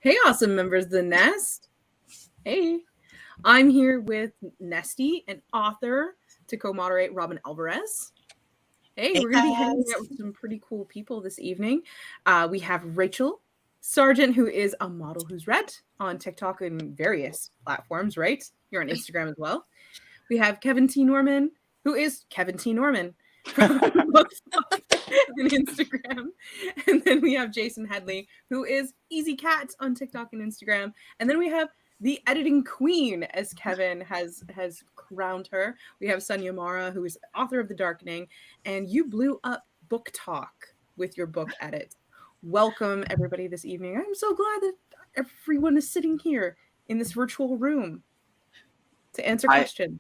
Hey, awesome members of the Nest. Hey, I'm here with Nesty and author to co-moderate Robin Alvarez. Hey, we're going to be hanging out with some pretty cool people this evening. We have Rachel Sargeant, who is a model who's read on TikTok and various platforms, right? You're on Instagram as well. We have Kevin T. Norman, who is Kevin T. Norman from BookTok and Instagram. And then we have Jaysen Headley, who is Easy Cat on TikTok and Instagram. And then we have the editing queen, as Kevin has crowned her. We have Sunya Mara, who is author of The Darkening, and you blew up BookTok with your book edit. Welcome, everybody, this evening. I'm so glad that everyone is sitting here in this virtual room to answer questions.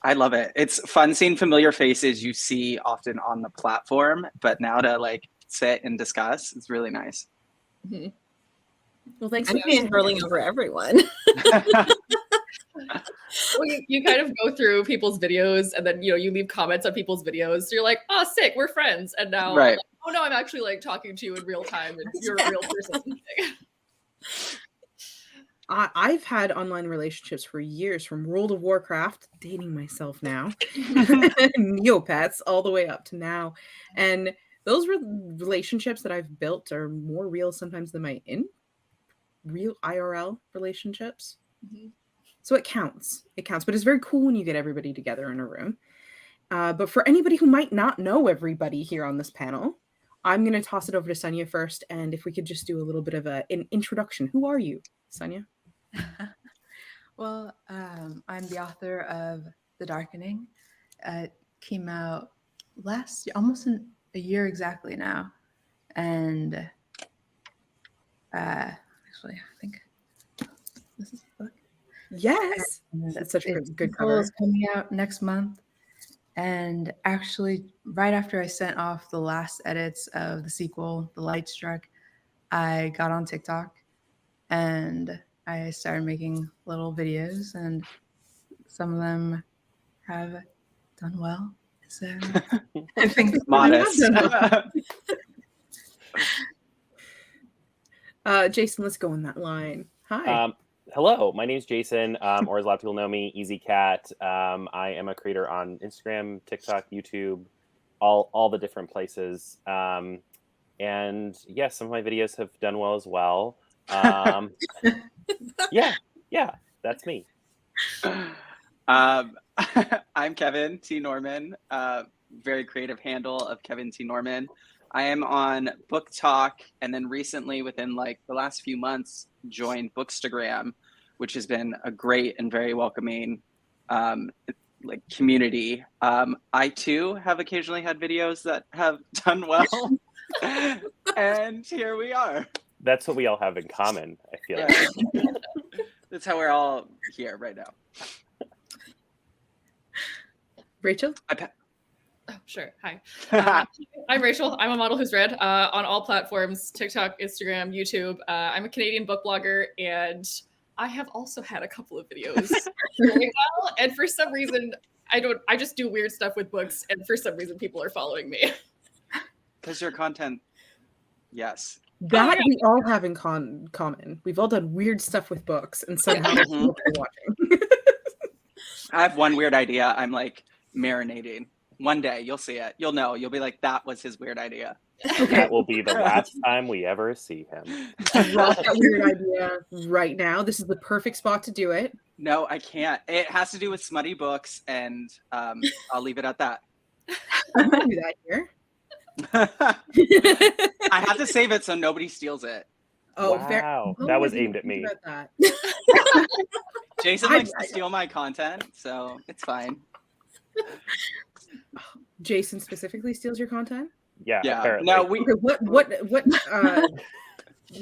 I love it. It's fun seeing familiar faces you see often on the platform, but now to like sit and discuss, it's really nice. Mm-hmm. Well, thanks. I'm rolling over everyone. Well, you kind of go through people's videos and then, you leave comments on people's videos. So you're like, oh, sick, we're friends. And now, right. Like, oh no, I'm actually like talking to you in real time and you're a real person. I've had online relationships for years, from World of Warcraft, dating myself now, Neopets, all the way up to now. And those relationships that I've built are more real sometimes than my real IRL relationships. Mm-hmm. So it counts. It counts. But it's very cool when you get everybody together in a room. But for anybody who might not know everybody here on this panel, I'm going to toss it over to Sunya first. And if we could just do a little bit of an introduction. Who are you, Sunya? Well, I'm the author of The Darkening. It came out last year, almost a year exactly now. And actually, I think this is the book. Yes. It's such a good cover. It's coming out next month. And actually, right after I sent off the last edits of the sequel, The Light Struck, I got on TikTok and I started making little videos, and some of them have done well. So I think modest. Jaysen, let's go on that line. Hi. Hello, my name is Jaysen, or as a lot of people know me, Easy Cat. I am a creator on Instagram, TikTok, YouTube, all the different places. And yes, some of my videos have done well as well. Yeah, that's me. I'm Kevin T. Norman, very creative handle of Kevin T. Norman. I am on BookTok, and then recently, within like the last few months, joined Bookstagram, which has been a great and very welcoming community. I too have occasionally had videos that have done well, and here we are. That's what we all have in common, I feel like. That's how we're all here right now. Rachel? Oh, sure. Hi. I'm Rachel. I'm a model who's read on all platforms, TikTok, Instagram, YouTube. I'm a Canadian book blogger, and I have also had a couple of videos really well. And for some reason, I just do weird stuff with books, and for some reason, people are following me. Because your content, yes. That we all have in common. We've all done weird stuff with books, and somehow people are watching. I have one weird idea. I'm like marinating. One day you'll see it. You'll know. You'll be like, that was his weird idea. Okay. That will be the last time we ever see him. Drop that weird idea right now. This is the perfect spot to do it. No, I can't. It has to do with smutty books, and I'll leave it at that. I'm gonna do that here. I have to save it so nobody steals it. Oh, wow. That was aimed at me. That. Jaysen likes to steal my content, so it's fine. Jaysen specifically steals your content? Yeah. Apparently. No,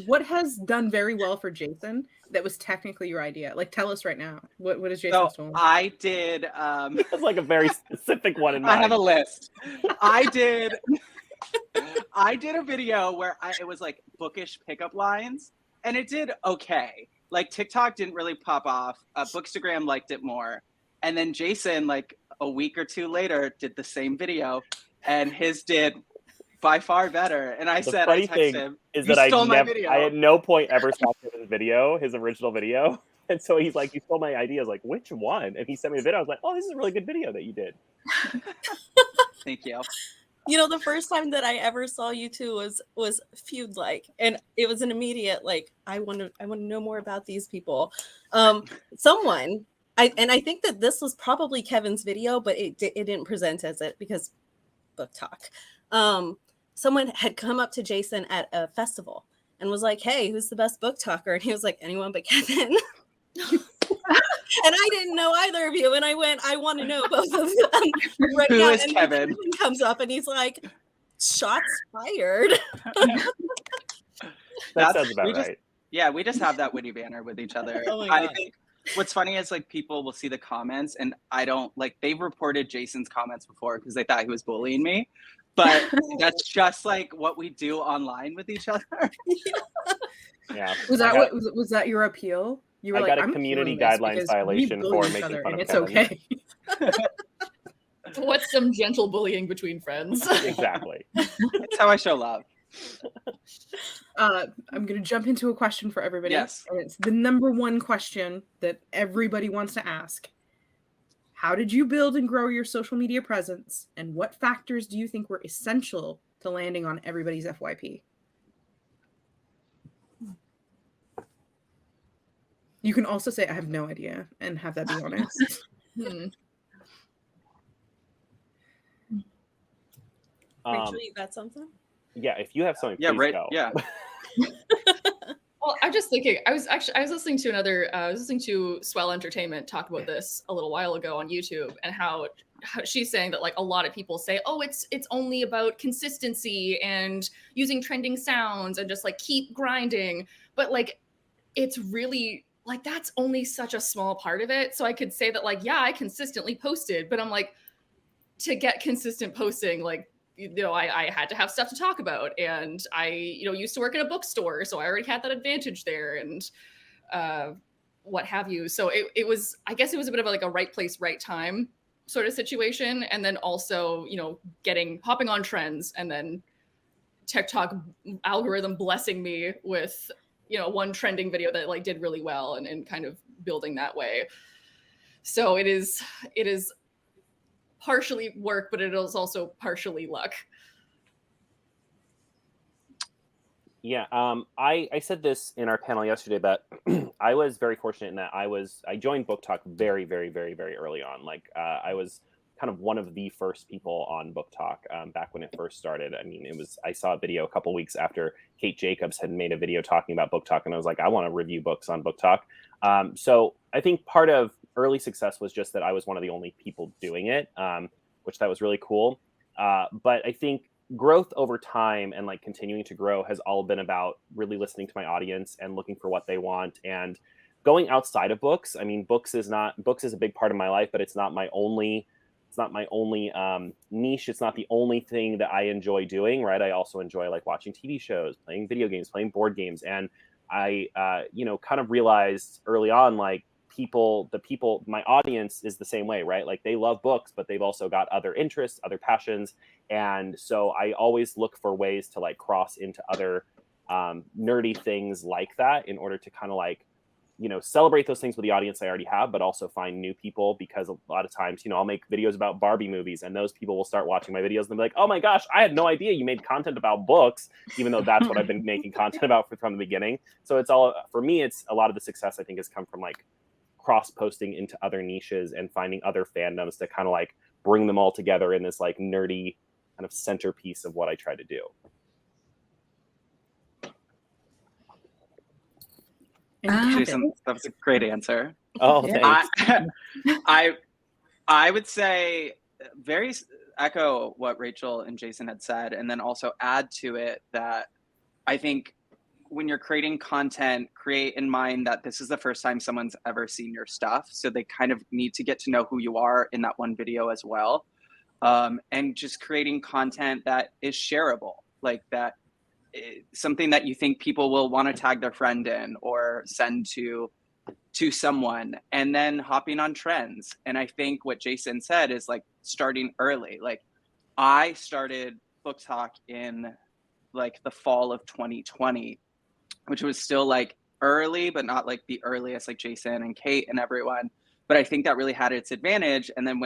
what has done very well for Jaysen that was technically your idea? Like, tell us right now. What is Jaysen stolen? I did. That's like a very specific one in mind. I have a list. I did a video where it was like bookish pickup lines, and it did okay. Like TikTok didn't really pop off. Bookstagram liked it more, and then Jaysen, like a week or two later, did the same video, and his did by far better. And I The said, funny I texted thing him, is "You that stole my video." I at no point ever saw his video, his original video. And so he's like, "You stole my idea." I was like, "Which one?" And he sent me a video. I was like, "Oh, this is a really good video that you did." Thank you. You know, the first time that I ever saw you two was Feud like, and it was an immediate like, I want to know more about these people. Someone, I think that this was probably Kevin's video, but it didn't present as it because BookTok. Someone had come up to Jaysen at a festival and was like, "Hey, who's the best book talker?" And he was like, "Anyone but Kevin." And I didn't know either of you. And I went, "I want to know both of them right Who now." is And Kevin? Kevin comes up and he's like, "Shots fired." That sounds about right. Yeah, we just have that witty banner with each other. Oh my I God. think what's funny is like people will see the comments and I don't like they've reported Jaysen's comments before because they thought he was bullying me. But that's just like what we do online with each other. Yeah. Was that your appeal? You were I like, got a I'm community appealing this guidelines because violation we bully for each making other fun and of it's Kevin. okay. What's some gentle bullying between friends? Exactly. That's how I show love. I'm going to jump into a question for everybody. Yes. And it's the number one question that everybody wants to ask. How did you build and grow your social media presence? And what factors do you think were essential to landing on everybody's FYP? You can also say, I have no idea, and have that be honest. Rachel, you got something? Yeah, if you have something, Yeah, please right. go. Yeah. Well, I'm just thinking. I was listening to I was listening to Swell Entertainment talk about this a little while ago on YouTube, and how she's saying that like a lot of people say, "Oh, it's only about consistency and using trending sounds and just like keep grinding," but like it's really like that's only such a small part of it. So I could say that like, yeah, I consistently posted, but I'm like, to get consistent posting, like, you know, I had to have stuff to talk about, and I, you know, used to work in a bookstore, so I already had that advantage there, and what have you. So it was, I guess it was a bit of like a right place, right time sort of situation. And then also, you know, hopping on trends, and then TikTok algorithm blessing me with, you know, one trending video that like did really well, and kind of building that way. So it is partially work, but it is also partially luck. Yeah, I said this in our panel yesterday, but I was very fortunate in that I joined BookTok very, very, very, very early on. Like I was kind of one of the first people on BookTok back when it first started. I mean, I saw a video a couple weeks after Kate Jacobs had made a video talking about BookTok, and I was like, I want to review books on BookTok. So I think part of early success was just that I was one of the only people doing it, which that was really cool. But I think growth over time and like continuing to grow has all been about really listening to my audience and looking for what they want and going outside of books. I mean, books is a big part of my life, but it's not my only niche. It's not the only thing that I enjoy doing, right? I also enjoy like watching TV shows, playing video games, playing board games. And I, kind of realized early on, like my audience is the same way, right? Like they love books, but they've also got other interests, other passions. And so I always look for ways to like cross into other nerdy things like that in order to kind of like, celebrate those things with the audience I already have, but also find new people, because a lot of times, I'll make videos about Barbie movies and those people will start watching my videos and they'll be like, oh my gosh, I had no idea you made content about books, even though that's what I've been making content about from the beginning. So it's all, for me, it's a lot of the success I think has come from like cross-posting into other niches and finding other fandoms to kind of like bring them all together in this like nerdy kind of centerpiece of what I try to do. Jaysen, that was a great answer. Oh, thanks. I would say echo what Rachel and Jaysen had said, and then also add to it that I think when you're creating content, create in mind that this is the first time someone's ever seen your stuff. So they kind of need to get to know who you are in that one video as well. And just creating content that is shareable, like that, something that you think people will want to tag their friend in or send to someone, and then hopping on trends. And I think what Jaysen said is like starting early. Like I started BookTok in like the fall of 2020, which was still like early, but not like the earliest, like Jaysen and Kate and everyone. But I think that really had its advantage. And then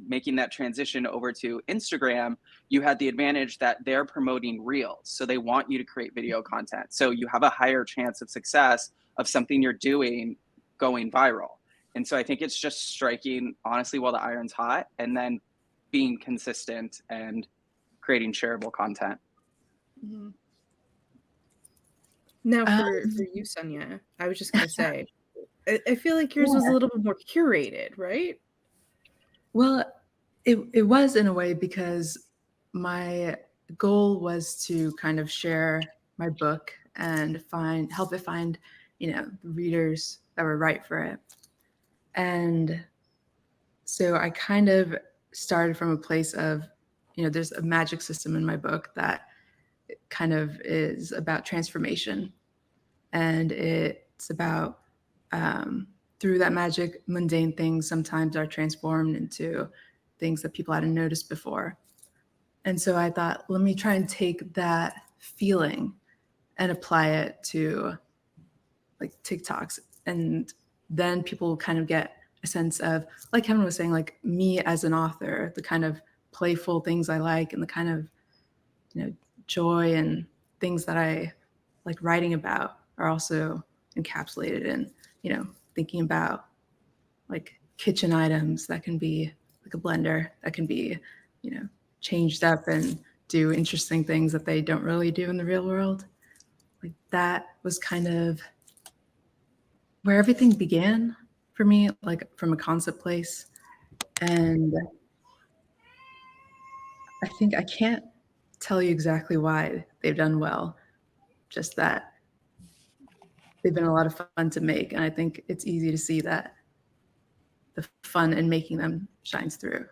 making that transition over to Instagram, you had the advantage that they're promoting reels. So they want you to create video content. So you have a higher chance of success of something you're doing going viral. And so I think it's just striking, honestly, while the iron's hot, and then being consistent and creating shareable content. Mm-hmm. Now, for you, Sunya, I was just going to say, I feel like yours was a little bit more curated, right? Well, it was in a way, because my goal was to kind of share my book and help it find, readers that were right for it. And so I kind of started from a place of, there's a magic system in my book that kind of is about transformation. And it's about, through that magic, mundane things sometimes are transformed into things that people hadn't noticed before. And so I thought, let me try and take that feeling and apply it to like TikToks. And then people kind of get a sense of, like Kevin was saying, like me as an author, the kind of playful things I like and the kind of, joy and things that I like writing about are also encapsulated in, thinking about like kitchen items that can be like a blender that can be, changed up and do interesting things that they don't really do in the real world. Like that was kind of where everything began for me, like from a concept place. And I think I can't tell you exactly why they've done well, just that they've been a lot of fun to make. And I think it's easy to see that the fun in making them shines through.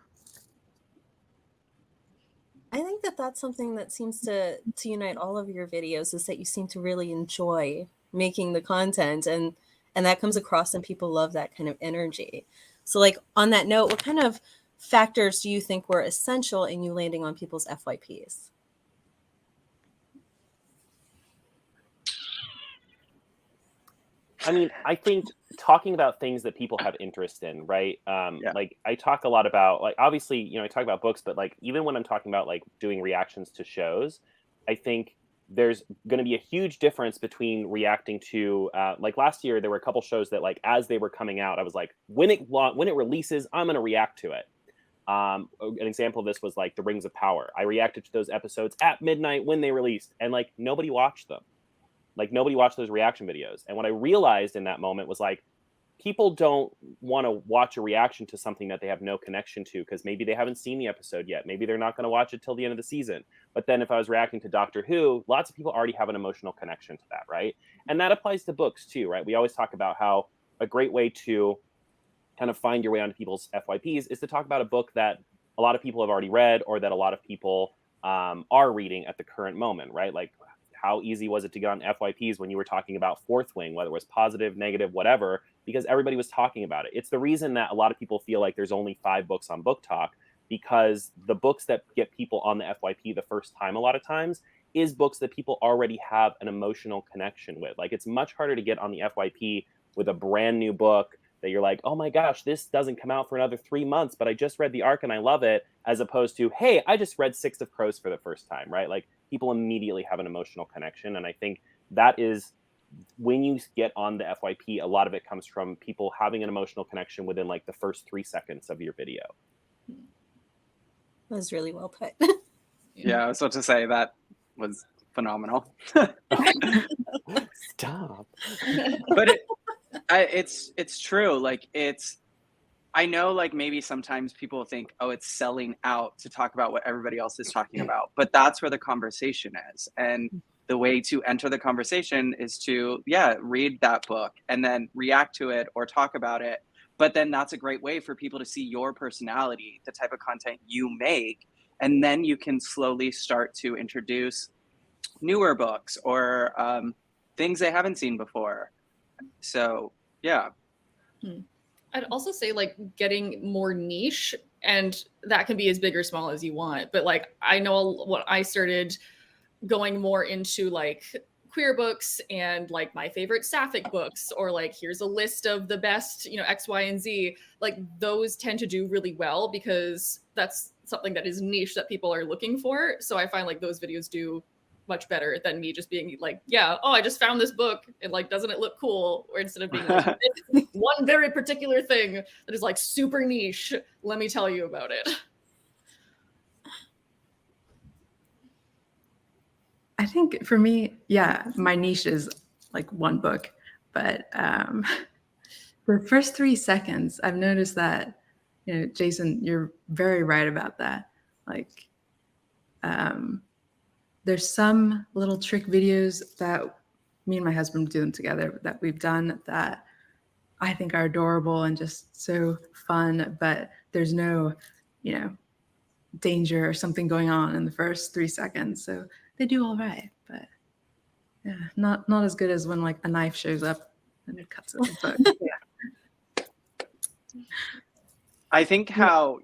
I think that that's something that seems to unite all of your videos, is that you seem to really enjoy making the content, and that comes across, and people love that kind of energy. So like on that note, what kind of factors do you think were essential in you landing on people's FYPs? I mean, I think talking about things that people have interest in, right? Like I talk a lot about, like, obviously, I talk about books, but like, even when I'm talking about like doing reactions to shows, I think there's going to be a huge difference between reacting to, like last year, there were a couple shows that like, as they were coming out, I was like, when it releases, I'm going to react to it. An example of this was like the Rings of Power. I reacted to those episodes at midnight when they released, and like nobody watched them. Like nobody watched those reaction videos. And what I realized in that moment was like, people don't want to watch a reaction to something that they have no connection to, because maybe they haven't seen the episode yet. Maybe they're not going to watch it till the end of the season. But then if I was reacting to Doctor Who, lots of people already have an emotional connection to that, right? And that applies to books too, right? We always talk about how a great way to kind of find your way onto people's FYPs is to talk about a book that a lot of people have already read, or that a lot of people are reading at the current moment, right? Like, how easy was it to get on FYPs when you were talking about Fourth Wing, whether it was positive, negative, whatever, because everybody was talking about it. It's the reason that a lot of people feel like there's only 5 books on BookTok, because the books that get people on the FYP the first time a lot of times is books that people already have an emotional connection with. Like, it's much harder to get on the FYP with a brand new book that you're like, oh my gosh, this doesn't come out for another 3 months, but I just read the arc and I love it, as opposed to, hey, I just read Six of Crows for the first time, right? Like, people immediately have an emotional connection. And I think that is, when you get on the FYP, a lot of it comes from people having an emotional connection within like the first 3 seconds of your video. That was really well put. Yeah, I was about to say that was phenomenal. Stop. But it's true. Like, I know, like, maybe sometimes people think, oh, it's selling out to talk about what everybody else is talking about, but that's where the conversation is. And the way to enter the conversation is to, read that book and then react to it or talk about it. But then that's a great way for people to see your personality, the type of content you make. And then you can slowly start to introduce newer books or things they haven't seen before. So, yeah. I'd also say like getting more niche and that can be as big or small as you want. But like, I know when I started going more into like queer books and like my favorite sapphic books, or like here's a list of the best, you know, X, Y, and Z, like those tend to do really well because that's something that is niche that people are looking for. So I find like those videos do much better than me just being like, yeah, oh, I just found this book and like, doesn't it look cool? Or instead of being like, one very particular thing that is like super niche, let me tell you about it. I think for me, yeah, my niche is like one book, but the first 3 seconds, I've noticed that, you know, Jaysen, you're very right about that. Like, there's some little trick videos that me and my husband do them together that we've done that I think are adorable and just so fun, but there's no, you know, danger or something going on in the first 3 seconds. So they do all right, but yeah, not as good as when like a knife shows up and it cuts it. But yeah. I think how,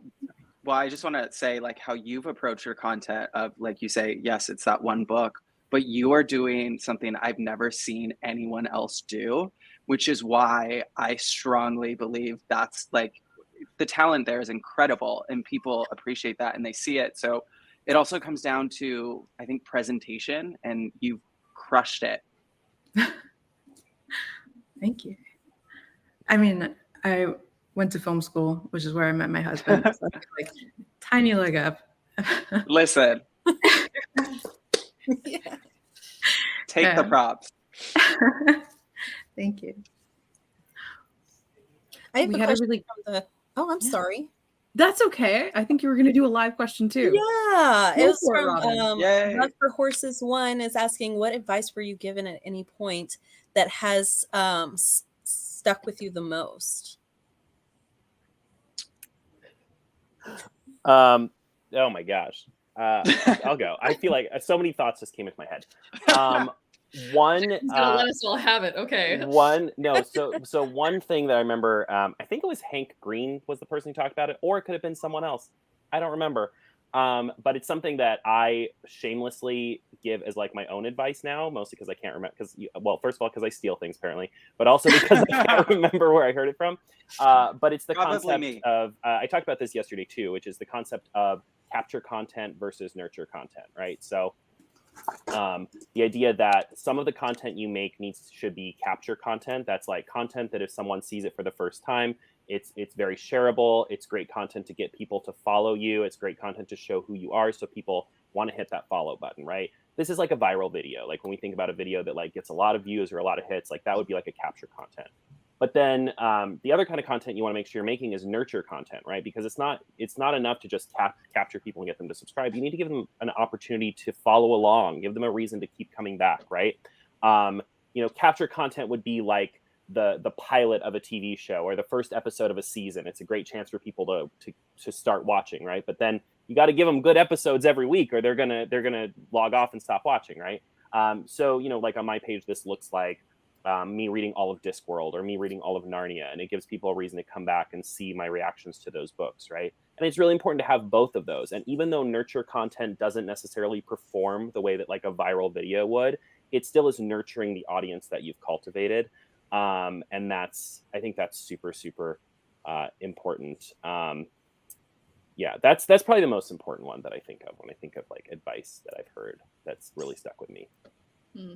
well, I just want to say like how you've approached your content of like you say, yes, it's that one book, but you are doing something I've never seen anyone else do, which is why I strongly believe that's like the talent there is incredible and people appreciate that and they see it. So it also comes down to, I think, presentation, and you've crushed it. Thank you. I mean, I went to film school, which is where I met my husband. So like tiny leg up. Listen. Yeah. Take the props. Thank you. I have We a had a question really- from the. Oh, I'm sorry. That's okay. I think you were going to do a live question too. Yeah, Go it was for it, from Robin. Yay. Love for Horses One is asking, what advice were you given at any point that has stuck with you the most? Oh my gosh. I'll go. I feel like so many thoughts just came into my head. One, He's gonna let us all have it. Okay. So one thing that I remember, I think it was Hank Green was the person who talked about it, or it could have been someone else. I don't remember. But it's something that I shamelessly give as like my own advice now, mostly because I can't remember. Well, first of all, because I steal things apparently, but also because I can't remember where I heard it from. But it's the concept of I talked about this yesterday too, which is the concept of capture content versus nurture content, right? So the idea that some of the content you make should be capture content. That's like content that if someone sees it for the first time, it's very shareable. It's great content to get people to follow you. It's great content to show who you are, so people want to hit that follow button, right? This is like a viral video. Like when we think about a video that like gets a lot of views or a lot of hits, like that would be like a capture content. But then the other kind of content you want to make sure you're making is nurture content, right? Because it's not enough to just capture people and get them to subscribe. You need to give them an opportunity to follow along, give them a reason to keep coming back, right? Capture content would be like the pilot of a TV show or the first episode of a season. It's a great chance for people to start watching, right? But then you got to give them good episodes every week, or they're gonna log off and stop watching, right? So like on my page, this looks like me reading all of Discworld or me reading all of Narnia, and it gives people a reason to come back and see my reactions to those books, right? And it's really important to have both of those. And even though nurture content doesn't necessarily perform the way that like a viral video would, it still is nurturing the audience that you've cultivated. And I think that's super, super important. That's probably the most important one that I think of when I think of like advice that I've heard that's really stuck with me. Hmm.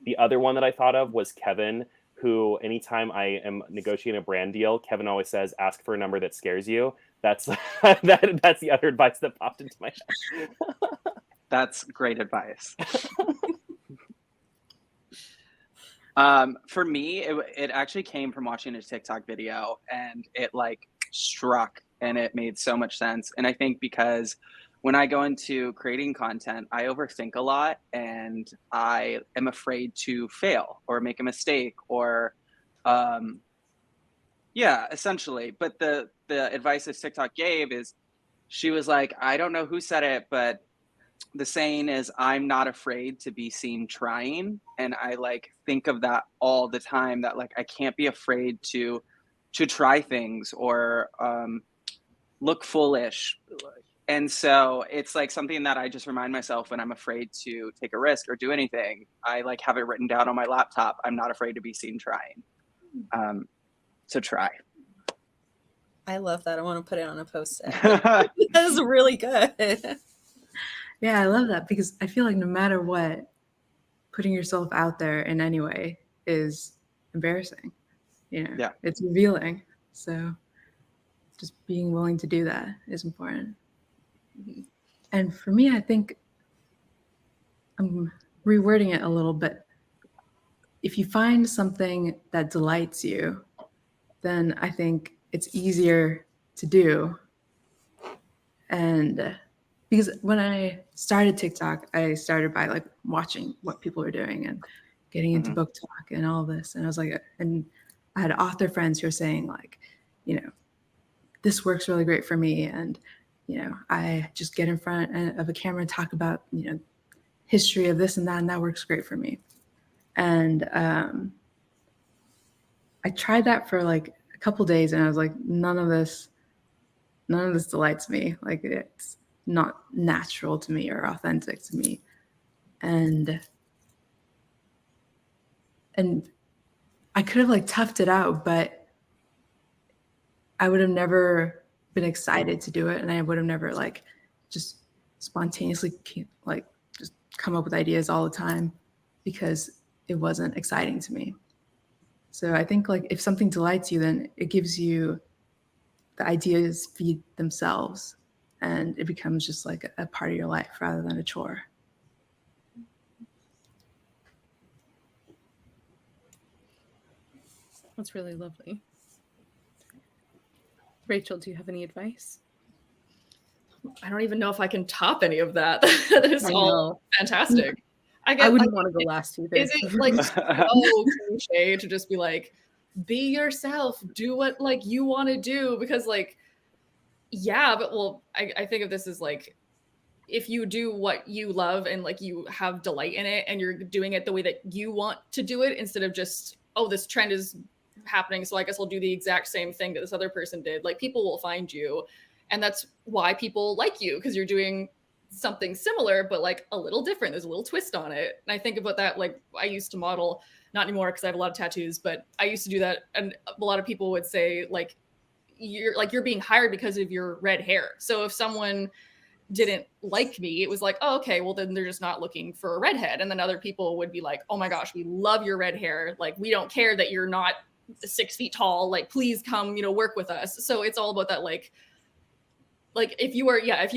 The other one that I thought of was Kevin, who anytime I am negotiating a brand deal, Kevin always says, ask for a number that scares you. That's that's the other advice that popped into my head. That's great advice. For me, it actually came from watching a TikTok video, and it like struck and it made so much sense. And I think because when I go into creating content, I overthink a lot and I am afraid to fail or make a mistake or, essentially. But the advice that TikTok gave is, she was like, I don't know who said it, but the saying is, I'm not afraid to be seen trying. And I like think of that all the time, that like I can't be afraid to try things or look foolish. And so it's like something that I just remind myself when I'm afraid to take a risk or do anything. I like have it written down on my laptop. I'm not afraid to be seen trying. So try. I love that. I want to put it on a post-it. That is really good. Yeah, I love that because I feel like no matter what, putting yourself out there in any way is embarrassing. You know, Yeah. It's revealing. So just being willing to do that is important. And for me, I think I'm rewording it a little bit. If you find something that delights you, then I think it's easier to do. And because when I started TikTok, I started by like watching what people were doing and getting into BookTok and all this. And I was like, and I had author friends who were saying like, you know, this works really great for me. And, you know, I just get in front of a camera and talk about, you know, history of this and that works great for me. And I tried that for like a couple days and I was like, none of this delights me. Like it's not natural to me or authentic to me. And I could have like toughed it out, but I would have never been excited to do it. And I would have never like just spontaneously like just come up with ideas all the time because it wasn't exciting to me. So I think like if something delights you, then it gives you the ideas feed themselves and it becomes just like a part of your life rather than a chore. That's really lovely. Rachel, do you have any advice? I don't even know if I can top any of that. That is all fantastic. I wouldn't want to go last either. Is it like so cliche to just be like, be yourself, do what like you want to do? Because like, yeah, but well, I think of this as like, if you do what you love and like you have delight in it and you're doing it the way that you want to do it instead of just, oh, this trend is happening, so I guess I'll do the exact same thing that this other person did. Like people will find you. And that's why people like you, because you're doing something similar, but like a little different. There's a little twist on it. And I think about that, like I used to model, not anymore because I have a lot of tattoos, but I used to do that. And a lot of people would say like, you're being hired because of your red hair. So if someone didn't like me, it was like, oh, okay, well then they're just not looking for a redhead. And then other people would be like, oh my gosh, we love your red hair. Like, we don't care that you're not 6 feet tall. Like, please come, work with us. So it's all about that, like if you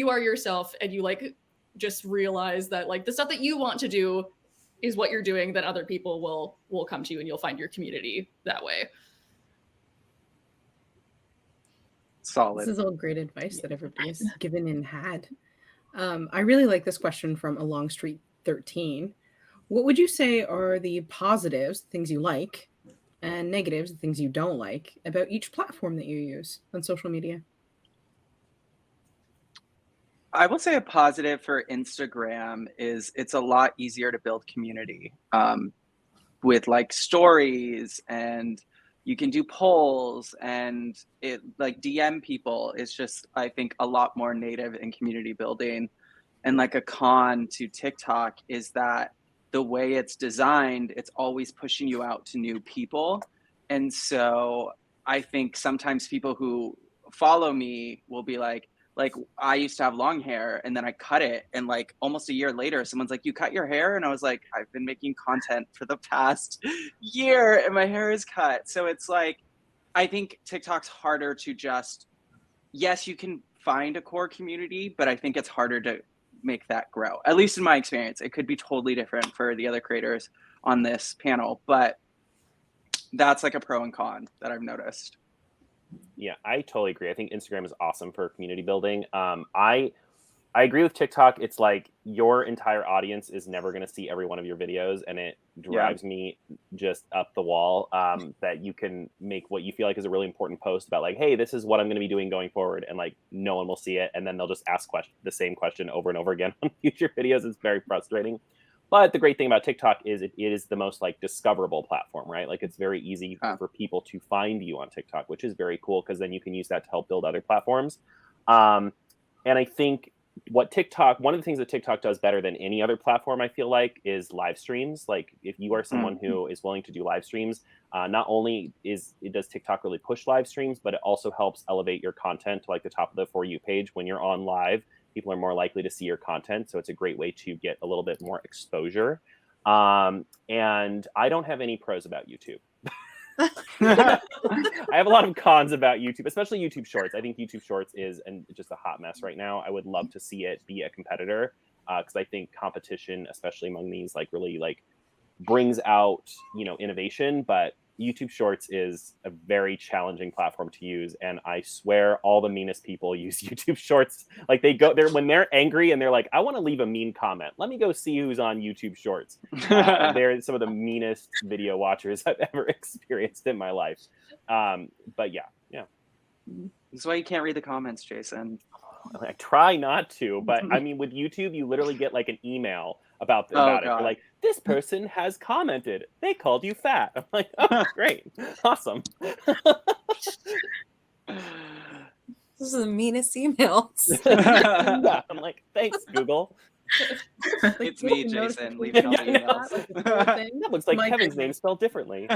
are yourself and you like just realize that like the stuff that you want to do is what you're doing, then other people will come to you and you'll find your community that way. Solid. This is all great advice that everybody's given and had. I really like this question from Along Street 13. What would you say are the positives, things you like, and negatives, the things you don't like, about each platform that you use on social media? I will say a positive for Instagram is it's a lot easier to build community with like stories, and you can do polls and it like DM people. It's just, I think, a lot more native in community building. And like a con to TikTok is that the way it's designed, it's always pushing you out to new people. And so I think sometimes people who follow me will be like I used to have long hair and then I cut it, and like almost a year later someone's like, you cut your hair? And I was like, I've been making content for the past year and my hair is cut. So it's like, I think TikTok's harder to just, yes, you can find a core community, but I think it's harder to make that grow, at least in my experience. It could be totally different for the other creators on this panel, but that's like a pro and con that I've noticed. Yeah, I totally agree. I think Instagram is awesome for community building. I agree with TikTok. It's like your entire audience is never going to see every one of your videos, and it drives me just up the wall that you can make what you feel like is a really important post about like, hey, this is what I'm going to be doing going forward, and like no one will see it, and then they'll just ask the same question over and over again on future videos. It's very frustrating. But the great thing about TikTok is it is the most like discoverable platform, right? Like it's very easy for people to find you on TikTok, which is very cool because then you can use that to help build other platforms. And I think one of the things that TikTok does better than any other platform, I feel like, is live streams. Like if you are someone who is willing to do live streams, not only does TikTok really push live streams, but it also helps elevate your content to like the top of the For You page. When you're on live, people are more likely to see your content. So it's a great way to get a little bit more exposure. And I don't have any pros about YouTube. I have a lot of cons about YouTube, especially YouTube Shorts. I think YouTube Shorts is just a hot mess right now. I would love to see it be a competitor because I think competition, especially among these, like really like brings out, innovation. But YouTube Shorts is a very challenging platform to use, and I swear all the meanest people use YouTube Shorts. Like they go there when they're angry and they're like, "I want to leave a mean comment. Let me go see who's on YouTube Shorts." They're some of the meanest video watchers I've ever experienced in my life. But yeah. That's why you can't read the comments, Jaysen. I try not to, but I mean, with YouTube, you literally get like an email about it. God. You're like, this person has commented. They called you fat. I'm like, oh, great. Awesome. Those are the meanest emails. Yeah, I'm like, thanks, Google. It's me, Jaysen, leaving all the emails. That looks like Kevin's name spelled differently.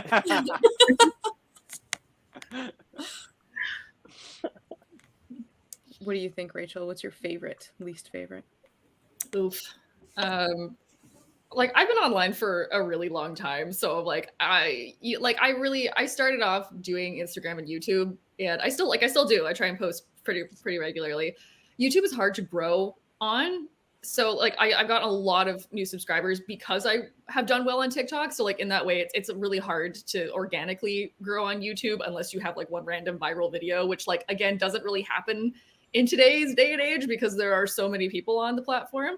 What do you think, Rachel? What's your least favorite? Oof. Like I've been online for a really long time, so I started off doing Instagram and YouTube, and I still do. I try and post pretty regularly. YouTube is hard to grow on, so like I've gotten a lot of new subscribers because I have done well on TikTok. So like in that way, it's really hard to organically grow on YouTube unless you have like one random viral video, which like again doesn't really happen in today's day and age because there are so many people on the platform.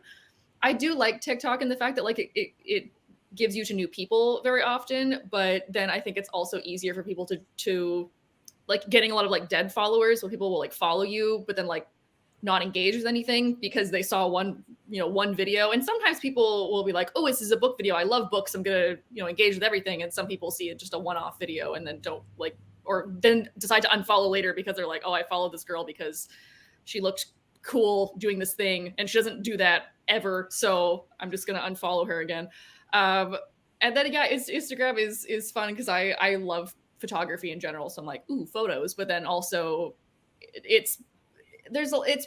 I do like TikTok and the fact that like it gives you to new people very often, but then I think it's also easier for people to like getting a lot of like dead followers where people will like follow you, but then like not engage with anything because they saw one video. And sometimes people will be like, oh, this is a book video. I love books. I'm going to, engage with everything. And some people see it just a one-off video and then don't like, or then decide to unfollow later because they're like, oh, I followed this girl because she looked cool doing this thing and she doesn't do that ever, so I'm just gonna unfollow her again. And then Instagram is fun because I love photography in general, so I'm like, ooh, photos. But then also it's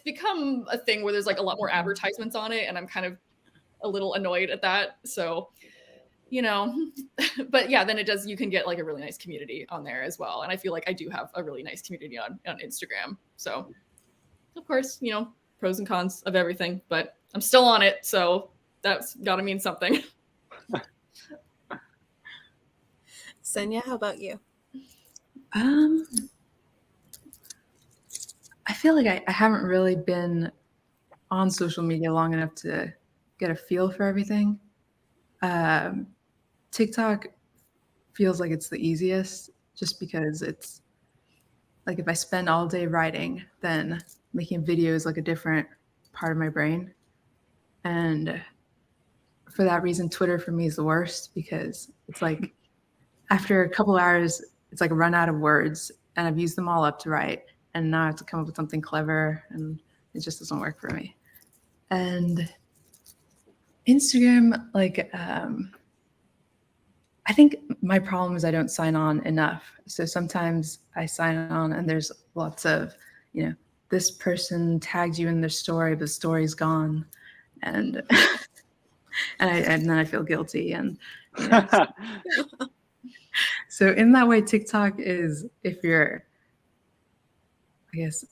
become a thing where there's like a lot more advertisements on it, and I'm kind of a little annoyed at that. So but yeah, then you can get like a really nice community on there as well, and I feel like I do have a really nice community on Instagram. So of course, pros and cons of everything, but I'm still on it, so that's got to mean something. Sunya, how about you? I feel like I haven't really been on social media long enough to get a feel for everything. TikTok feels like it's the easiest just because it's like if I spend all day writing, then making video is like a different part of my brain. And for that reason, Twitter for me is the worst because it's like after a couple hours, it's like a run out of words and I've used them all up to write. And now I have to come up with something clever and it just doesn't work for me. And Instagram, like, I think my problem is I don't sign on enough. So sometimes I sign on and there's lots of, this person tagged you in their story, but the story's gone. And and then I feel guilty. And so in that way, TikTok is, if you're, I guess,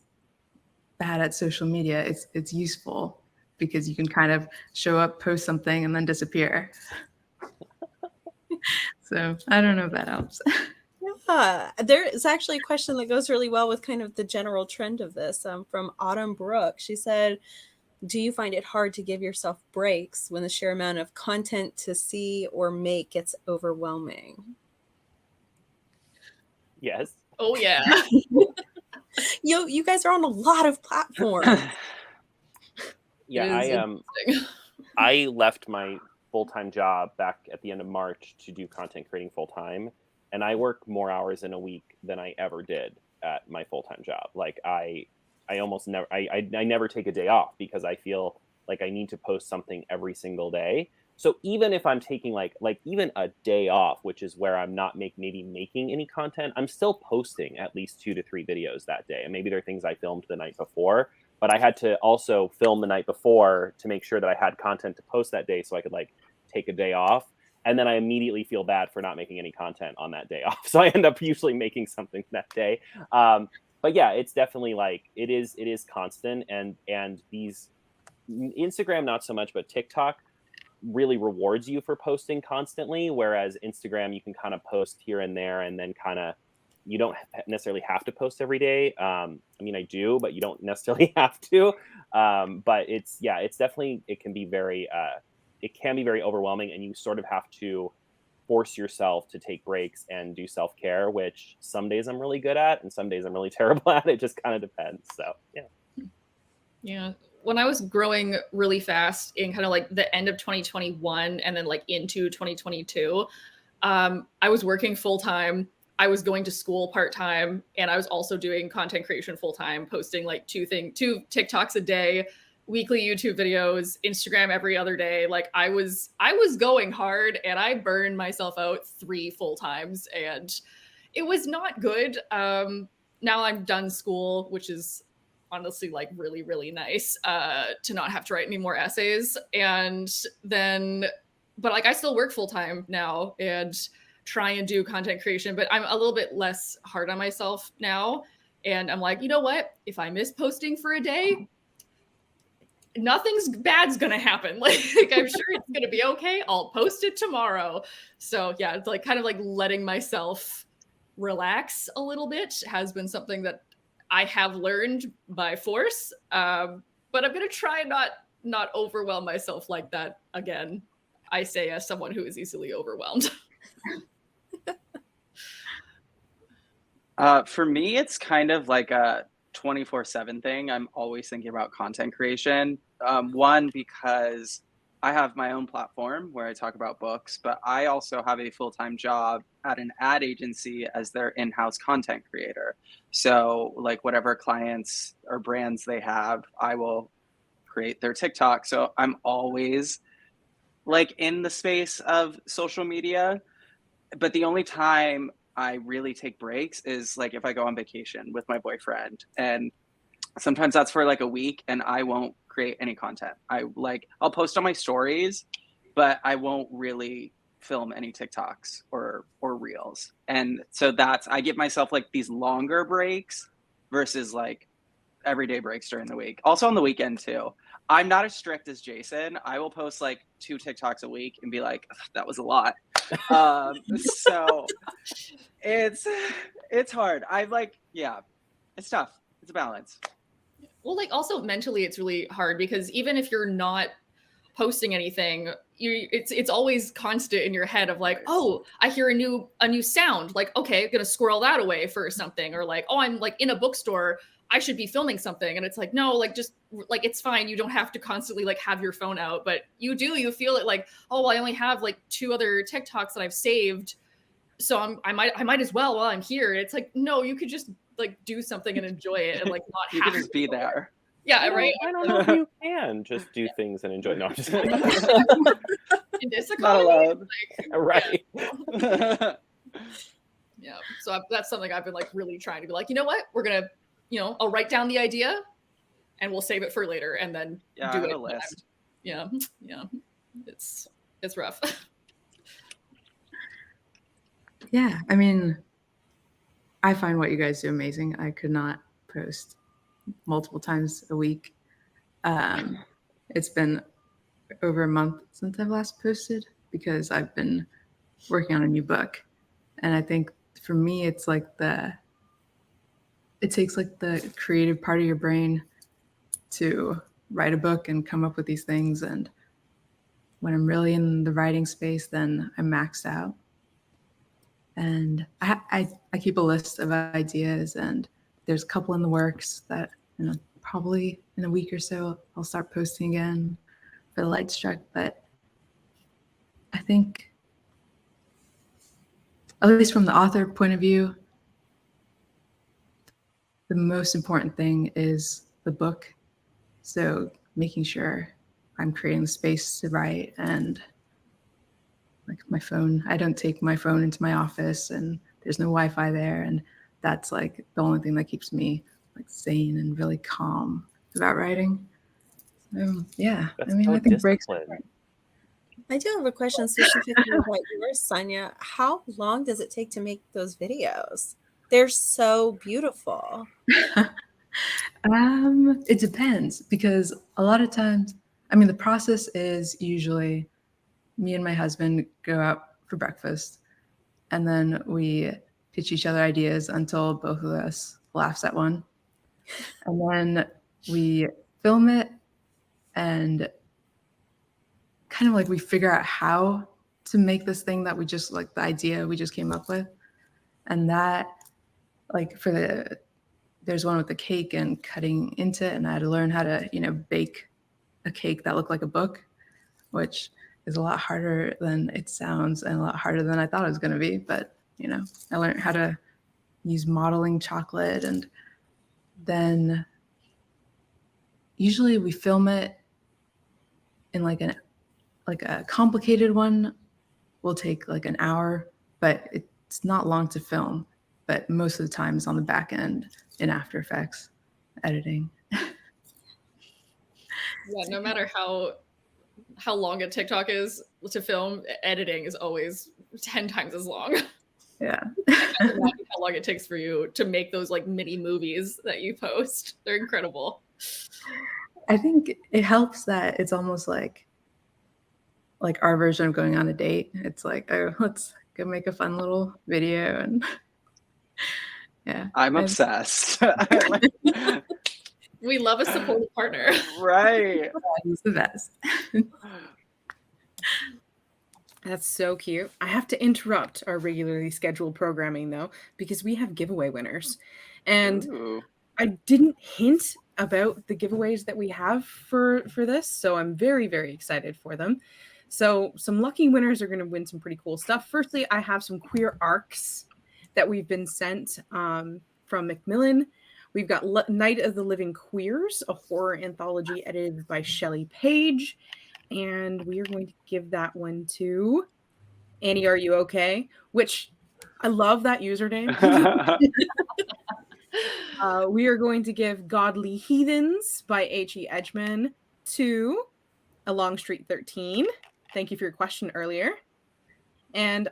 bad at social media, it's useful because you can kind of show up, post something, and then disappear. So I don't know if that helps. Yeah, there is actually a question that goes really well with kind of the general trend of this from Autumn Brooke. She said, do you find it hard to give yourself breaks when the sheer amount of content to see or make gets overwhelming? Yes. Oh, yeah. You guys are on a lot of platforms. Yeah, I left my full-time job back at the end of March to do content creating full-time, and I work more hours in a week than I ever did at my full-time job. Like I almost never, I never take a day off because I feel like I need to post something every single day. So even if I'm taking like even a day off, which is where I'm not maybe making any content, I'm still posting at least 2 to 3 videos that day. And maybe there are things I filmed the night before, but I had to also film the night before to make sure that I had content to post that day so I could like take a day off. And then I immediately feel bad for not making any content on that day off. So I end up usually making something that day. But yeah, it's definitely like, it is constant. And these Instagram, not so much, but TikTok really rewards you for posting constantly, whereas Instagram you can kind of post here and there, and then kind of you don't necessarily have to post every day. I mean, I do, but you don't necessarily have to. But it's definitely, it can be very overwhelming, and you sort of have to force yourself to take breaks and do self-care, which some days I'm really good at and some days I'm really terrible at. It just kind of depends. So yeah. When I was growing really fast in kind of like the end of 2021 and then like into 2022, I was working full time. I was going to school part time, and I was also doing content creation full time, posting like 2 TikToks a day, weekly YouTube videos, Instagram every other day. Like I was going hard, and I burned myself out 3 full times, and it was not good. Now I'm done school, which is honestly like really, really nice to not have to write any more essays. And then, but like I still work full time now and try and do content creation, but I'm a little bit less hard on myself now. And I'm like, you know what? If I miss posting for a day, nothing's bad's gonna happen. Like I'm sure it's gonna be okay. I'll post it tomorrow. So yeah, it's like kind of like letting myself relax a little bit has been something that I have learned by force, but I'm gonna try not overwhelm myself like that again. I say as someone who is easily overwhelmed. For me, it's kind of like a 24/7 thing. I'm always thinking about content creation. One, because I have my own platform where I talk about books, but I also have a full-time job at an ad agency as their in-house content creator. So like whatever clients or brands they have, I will create their TikTok. So I'm always like in the space of social media, but the only time I really take breaks is like if I go on vacation with my boyfriend, and sometimes that's for like a week and I won't create any content. I'll post on my stories, but I won't really film any TikToks or reels. And so I give myself like these longer breaks versus like everyday breaks during the week. Also on the weekend too. I'm not as strict as Jaysen. I will post like 2 TikToks a week and be like, that was a lot. So it's hard. It's tough. It's a balance. Well, like also mentally, it's really hard because even if you're not posting anything, it's always constant in your head of like, oh, I hear a new sound. Like, okay, I'm gonna squirrel that away for something, or like, oh, I'm like in a bookstore, I should be filming something, and it's like, no, like just like it's fine. You don't have to constantly like have your phone out, but you feel it like, oh, well, I only have like 2 other TikToks that I've saved, so I might as well while I'm here. It's like, no, you could just like do something and enjoy it and like not you have can just be there. Yeah, right. I don't know if you can just do things and enjoy. No, I'm just kidding. In this Not economy, allowed. Right. Yeah. So that's something I've been like really trying to be like, you know what? We're gonna, I'll write down the idea, and we'll save it for later, and then do I have it. a list. Yeah. It's rough. Yeah, I mean, I find what you guys do amazing. I could not post multiple times a week. It's been over a month since I've last posted because I've been working on a new book. And I think for me, it's like it takes like the creative part of your brain to write a book and come up with these things. And when I'm really in the writing space, then I'm maxed out. And I keep a list of ideas, and there's a couple in the works that probably in a week or so I'll start posting again for the Light Struck. But I think, at least from the author point of view, the most important thing is the book. So making sure I'm creating the space to write, and like my phone, I don't take my phone into my office and there's no Wi-Fi there. And that's like the only thing that keeps me like sane and really calm about writing. Yeah, That's I mean, so I think breaks. disciplined. I do have a question specifically about yours, Sunya. How long does it take to make those videos? They're so beautiful. It depends, because a lot of times, I mean, the process is usually me and my husband go out for breakfast, and then we pitch each other ideas until both of us laughs at one. And then we film it and kind of like we figure out how to make this thing that we just like the idea we just came up with. And that, like there's one with the cake and cutting into it, and I had to learn how to, bake a cake that looked like a book, which is a lot harder than it sounds and a lot harder than I thought it was going to be. But, I learned how to use modeling chocolate, and then usually we film it in like a complicated one will take like an hour, but it's not long to film. But most of the time it's on the back end in After Effects editing. Yeah, no matter how long a TikTok is to film, editing is always 10 times as long. Yeah. I can't imagine how long it takes for you to make those like mini movies that you post. They're incredible. I think it helps that it's almost like our version of going on a date. It's like, oh, let's go make a fun little video. And yeah. I'm obsessed. We love a supportive partner. Right. He's the best. That's so cute. I have to interrupt our regularly scheduled programming though, because we have giveaway winners. And Ooh. I didn't hint about the giveaways that we have for this, so I'm very, very excited for them. So some lucky winners are going to win some pretty cool stuff. Firstly, I have some queer arcs that we've been sent from Macmillan. We've got Night of the Living Queers, a horror anthology edited by Shelley Page. And we are going to give that one to Annie, Are You Okay? Which I love that username. We are going to give Godly Heathens by H.E. Edgman to Along Street 13. Thank you for your question earlier. And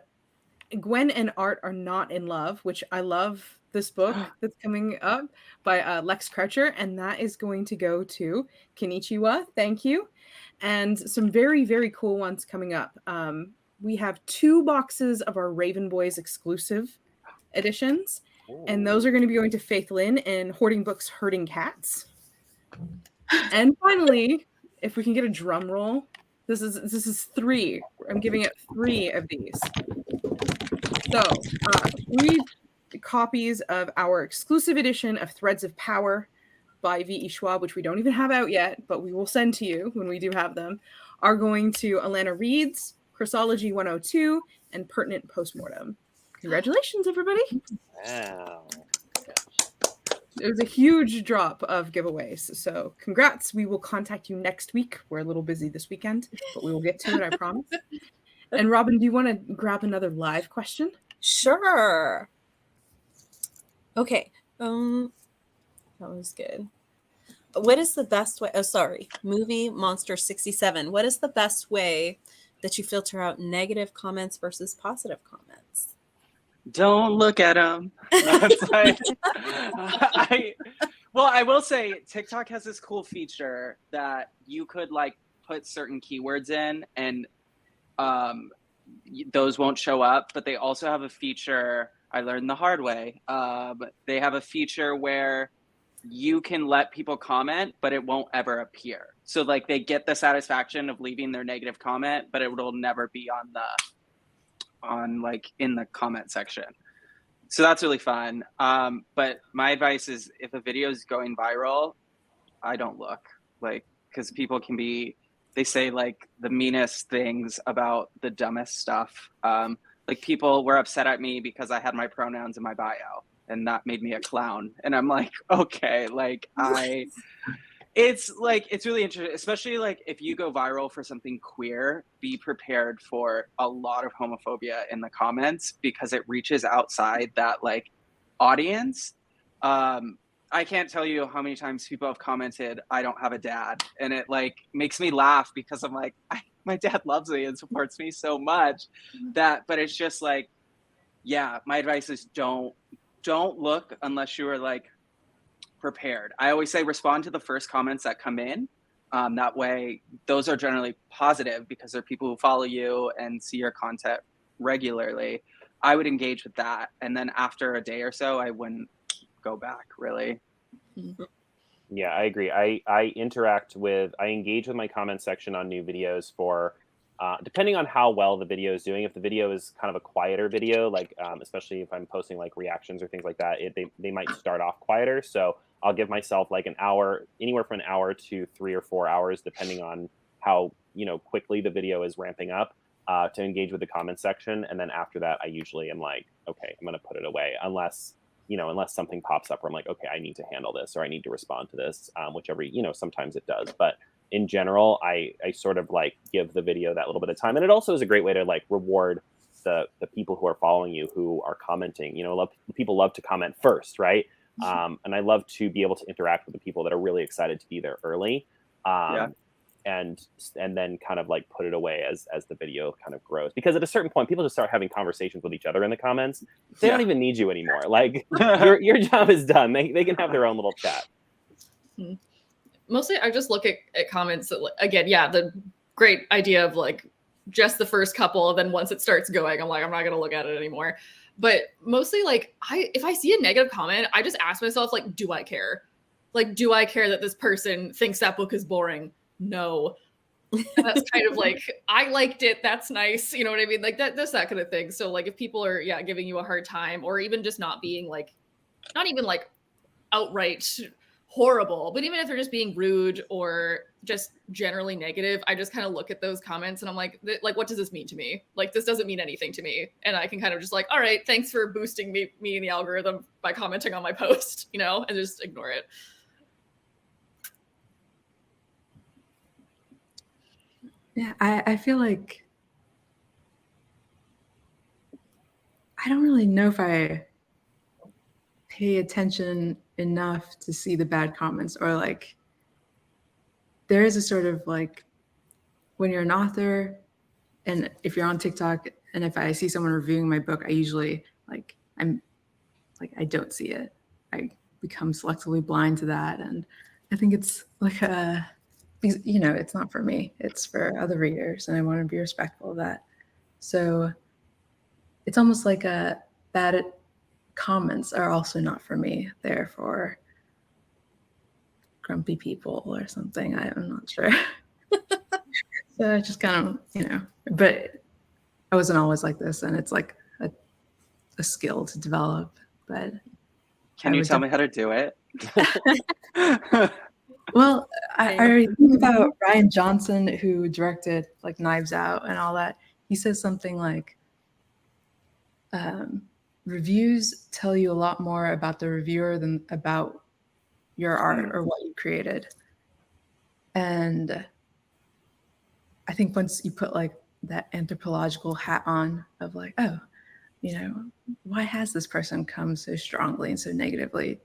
Gwen and Art Are Not in Love, which I love this book that's coming up by Lex Croucher, and that is going to go to Konnichiwa. Thank you. And some very, very cool ones coming up. We have 2 boxes of our Raven Boys exclusive editions, and those are going to be going to Faith Lynn and Hoarding Books, Herding Cats. And finally, if we can get a drum roll, this is 3. I'm giving it 3 of these. So 3 copies of our exclusive edition of Threads of Power by V.E. Schwab, which we don't even have out yet, but we will send to you when we do have them, are going to Alana Reed's, Chrisology 102, and Pertinent Postmortem. Congratulations, everybody. Wow. It was a huge drop of giveaways, so congrats. We will contact you next week. We're a little busy this weekend, but we will get to it, I promise. And Robin, do you want to grab another live question? Sure. Okay. That was good. What is the best way? Oh, sorry. Movie Monster 67. What is the best way that you filter out negative comments versus positive comments? Don't look at them. I will say TikTok has this cool feature that you could like put certain keywords in and those won't show up, but they also have a feature I learned the hard way. They have a feature where you can let people comment, but it won't ever appear. So like they get the satisfaction of leaving their negative comment, but it will never be in the comment section. So that's really fun. But my advice is if a video is going viral, I don't look, like, because people can be they say like the meanest things about the dumbest stuff. Like people were upset at me because I had my pronouns in my bio, and that made me a clown. And I'm like, okay, like it's really interesting, especially like if you go viral for something queer, be prepared for a lot of homophobia in the comments because it reaches outside that like audience. I can't tell you how many times people have commented, I don't have a dad. And it like makes me laugh because I'm like, my dad loves me and supports me so much but it's just like, yeah, my advice is don't look unless you are like prepared. I always say respond to the first comments that come in. That way, those are generally positive because they're people who follow you and see your content regularly. I would engage with that. And then after a day or so, I wouldn't go back, really. Yeah, I agree. I engage with my comment section on new videos for, depending on how well the video is doing. If the video is kind of a quieter video, like especially if I'm posting like reactions or things like that, they might start off quieter. So I'll give myself like an hour, anywhere from an hour to 3 or 4 hours, depending on how quickly the video is ramping up, to engage with the comment section. And then after that, I usually am like, okay, I'm going to put it away unless something pops up where I'm like, okay, I need to handle this or I need to respond to this, whichever, sometimes it does. But in general, I sort of like give the video that little bit of time. And it also is a great way to like reward the people who are following you, who are commenting. People love to comment first, right? And I love to be able to interact with the people that are really excited to be there early. And then kind of like put it away as the video kind of grows, because at a certain point people just start having conversations with each other in the comments. They don't even need you anymore. Like your job is done. They can have their own little chat. Mostly I just look at comments that, again, yeah, the great idea of like just the first couple, then once it starts going, I'm like, I'm not gonna look at it anymore. But mostly like if I see a negative comment, I just ask myself, like, do I care? Like, do I care that this person thinks that book is boring? No. And that's kind of like, I liked it, that's nice, you know what I mean? Like that's that kind of thing. So like if people are giving you a hard time, or even just not being like, not even like outright horrible, but even if they're just being rude or just generally negative, I just kind of look at those comments and I'm like, what does this mean to me? Like, this doesn't mean anything to me. And I can kind of just like, all right, thanks for boosting me in the algorithm by commenting on my post, and just ignore it. Yeah, I feel like I don't really know if I pay attention enough to see the bad comments, or like there is a sort of like when you're an author and if you're on TikTok and if I see someone reviewing my book, I usually I don't see it. I become selectively blind to that. And I think it's like because, it's not for me, it's for other readers, and I want to be respectful of that. So it's almost like bad comments are also not for me. They're for grumpy people or something. I'm not sure. So I just kind of, but I wasn't always like this, and it's like a skill to develop. But can you tell me how to do it? Well, I think about Ryan Johnson, who directed like Knives Out and all that. He says something like, reviews tell you a lot more about the reviewer than about your art or what you created. And I think once you put like that anthropological hat on of like, oh, why has this person come so strongly and so negatively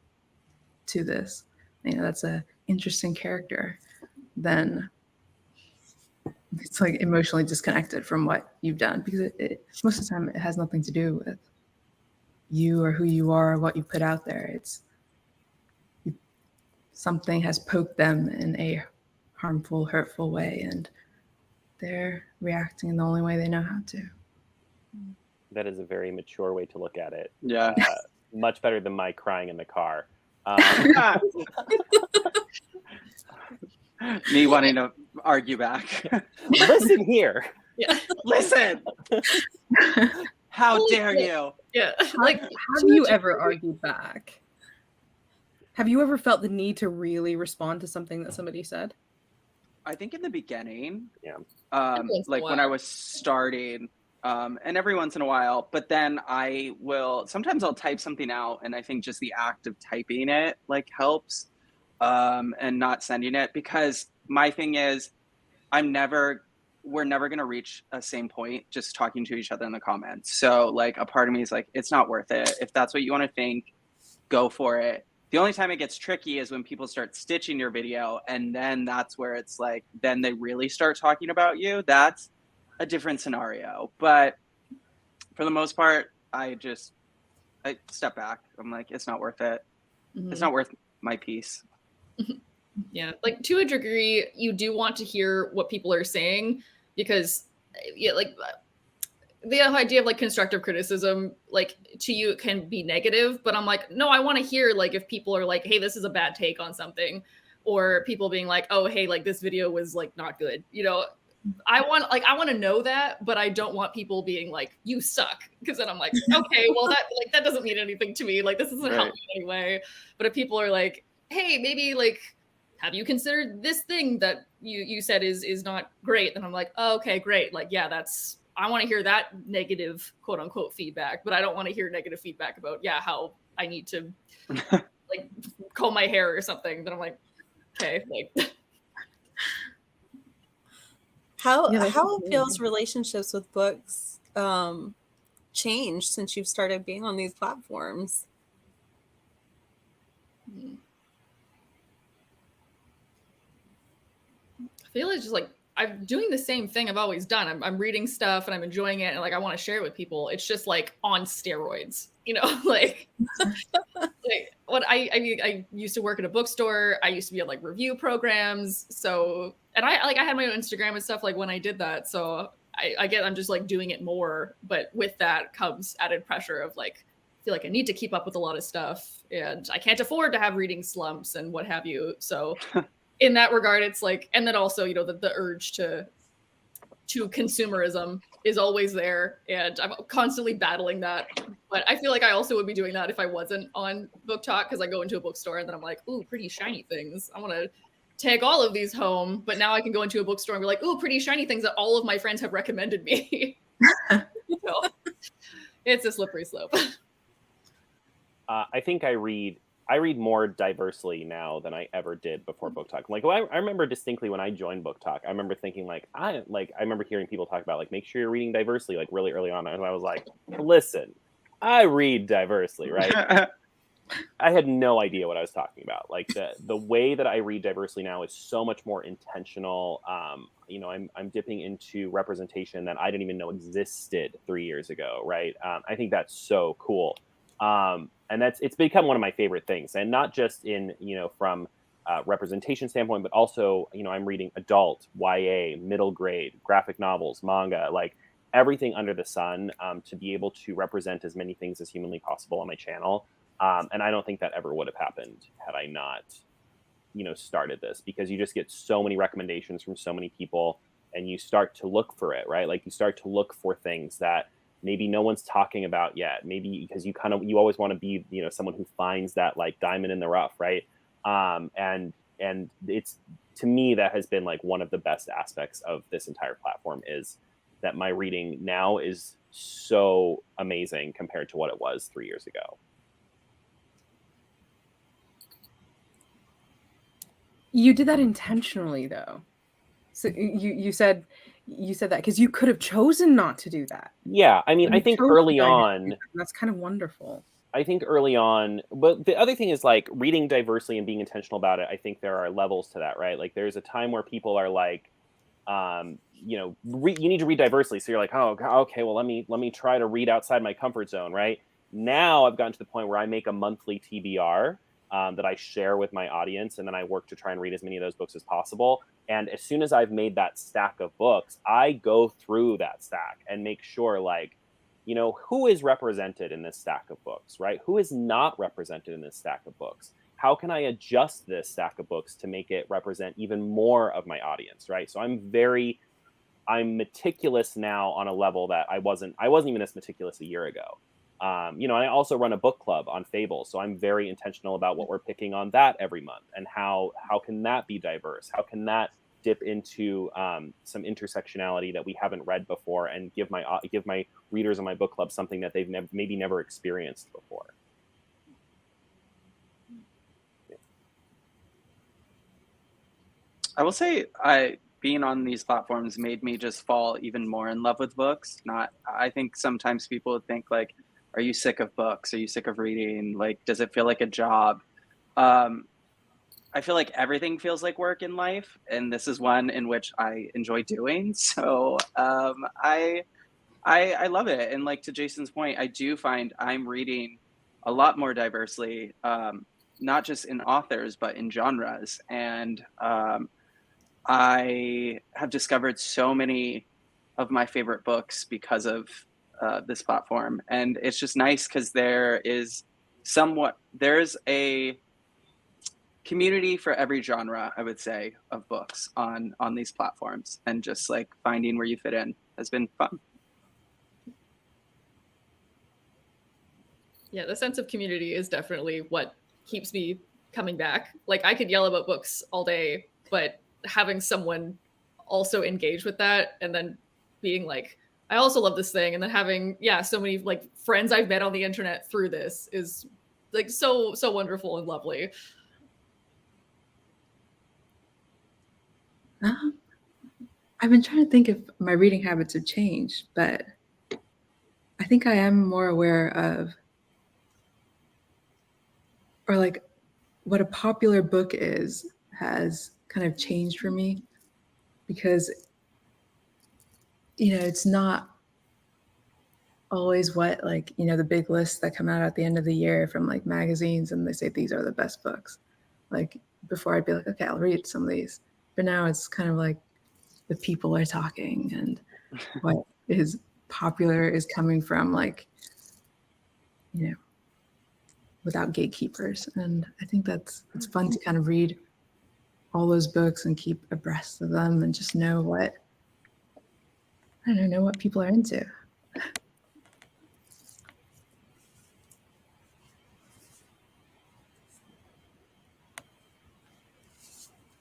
to this? That's a interesting character. Then it's like emotionally disconnected from what you've done, because it most of the time it has nothing to do with you or who you are or what you put out there. It's something has poked them in a harmful, hurtful way, and they're reacting in the only way they know how to. That is a very mature way to look at it. Yeah. Much better than my crying in the car. Me wanting to argue back. Listen here. Yeah. Listen. How dare you? Yeah. Like, have you ever argued back? Have you ever felt the need to really respond to something that somebody said? I think in the beginning, Yeah. Every once in a like when while. I was starting, and every once in a while, but then sometimes I'll type something out, and I think just the act of typing it like helps, and not sending it, because my thing is, we're never going to reach a same point just talking to each other in the comments. So like a part of me is like, it's not worth it. If that's what you want to think, go for it. The only time it gets tricky is when people start stitching your video, and then that's where it's like, then they really start talking about you. That's a different scenario. But for the most part, I step back. I'm like, it's not worth it. It's not worth my peace. Yeah, like to a degree, you do want to hear what people are saying, because yeah, like the idea of like constructive criticism, like to you, it can be negative, but I'm like, no, I want to hear like if people are like, hey, this is a bad take on something, or people being like, oh, hey, like this video was like not good. You know, I want to know that, but I don't want people being like, you suck, because then I'm like, okay, well that doesn't mean anything to me. Like this doesn't help me anyway. But if people are like, hey, maybe like, have you considered this thing that you said is not great? Then I'm like, oh, okay, great. Like, yeah, I want to hear that negative quote unquote feedback, but I don't want to hear negative feedback about, how I need to like comb my hair or something. Then I'm like, okay, like. How feels relationships with books changed since you've started being on these platforms? I feel it's just like I'm doing the same thing I've always done. I'm reading stuff and I'm enjoying it, and like I want to share it with people. It's just like on steroids, like what I used to work at a bookstore. I used to be on like review programs. So, and I had my own Instagram and stuff like when I did that. So I'm just like doing it more, but with that comes added pressure of like, I feel like I need to keep up with a lot of stuff, and I can't afford to have reading slumps and what have you. So in that regard, it's like, and then also, the urge to consumerism is always there, and I'm constantly battling that. But I feel like I also would be doing that if I wasn't on BookTok, because I go into a bookstore and then I'm like, ooh, pretty shiny things. I want to take all of these home. But now I can go into a bookstore and be like, ooh, pretty shiny things that all of my friends have recommended me. So, it's a slippery slope. I think I read more diversely now than I ever did before BookTok. Like, I remember distinctly when I joined BookTok, I remember thinking I remember hearing people talk about like, make sure you're reading diversely, like really early on. And I was like, listen, I read diversely, right? I had no idea what I was talking about. Like the way that I read diversely now is so much more intentional. I'm dipping into representation that I didn't even know existed 3 years ago, right? I think that's so cool. And it's become one of my favorite things, and not just in, from representation standpoint, but also, I'm reading adult, YA, middle grade, graphic novels, manga, like everything under the sun, to be able to represent as many things as humanly possible on my channel. And I don't think that ever would have happened had I not, started this, because you just get so many recommendations from so many people, and you start to look for it, right? Like you start to look for things that maybe no one's talking about yet, maybe because you always want to be, someone who finds that like diamond in the rough, right? And it's, to me, that has been like one of the best aspects of this entire platform, is that my reading now is so amazing compared to what it was 3 years ago. You did that intentionally, though. So you said that because you could have chosen not to do that. Yeah, I mean, I think early on, that's kind of wonderful. I think early on, but the other thing is like reading diversely and being intentional about it. I think there are levels to that, right? Like there's a time where people are like, you need to read diversely. So you're like, oh, okay, well, let me try to read outside my comfort zone, right? Now I've gotten to the point where I make a monthly TBR that I share with my audience, and then I work to try and read as many of those books as possible. And as soon as I've made that stack of books, I go through that stack and make sure, like, who is represented in this stack of books, right? Who is not represented in this stack of books? How can I adjust this stack of books to make it represent even more of my audience, right? So I'm meticulous now on a level that I wasn't even this meticulous a year ago. I also run a book club on Fable, so I'm very intentional about what we're picking on that every month, and how can that be diverse? How can that dip into some intersectionality that we haven't read before, and give my readers on my book club something that they've maybe never experienced before. I will say, being on these platforms made me just fall even more in love with books. I think sometimes people would think like, are you sick of books? Are you sick of reading? Like, does it feel like a job? I feel like everything feels like work in life, and this is one in which I enjoy doing. So I love it. And like to Jason's point, I do find I'm reading a lot more diversely, not just in authors, but in genres. And I have discovered so many of my favorite books because of this platform. And it's just nice because there's a community for every genre, I would say, of books on these platforms, and just like finding where you fit in has been fun. Yeah, the sense of community is definitely what keeps me coming back. Like, I could yell about books all day, but having someone also engage with that, and then being like, I also love this thing, and then having so many like friends I've met on the internet through this is like so wonderful and lovely. I've been trying to think if my reading habits have changed, but I think I am more aware of, or like what a popular book has kind of changed for me, because, it's not always what, like, the big lists that come out at the end of the year from like magazines and they say these are the best books. Like before I'd be like, okay, I'll read some of these. But now it's kind of like the people are talking, and what is popular is coming from like, without gatekeepers. And I think it's fun to kind of read all those books and keep abreast of them and just know what people are into.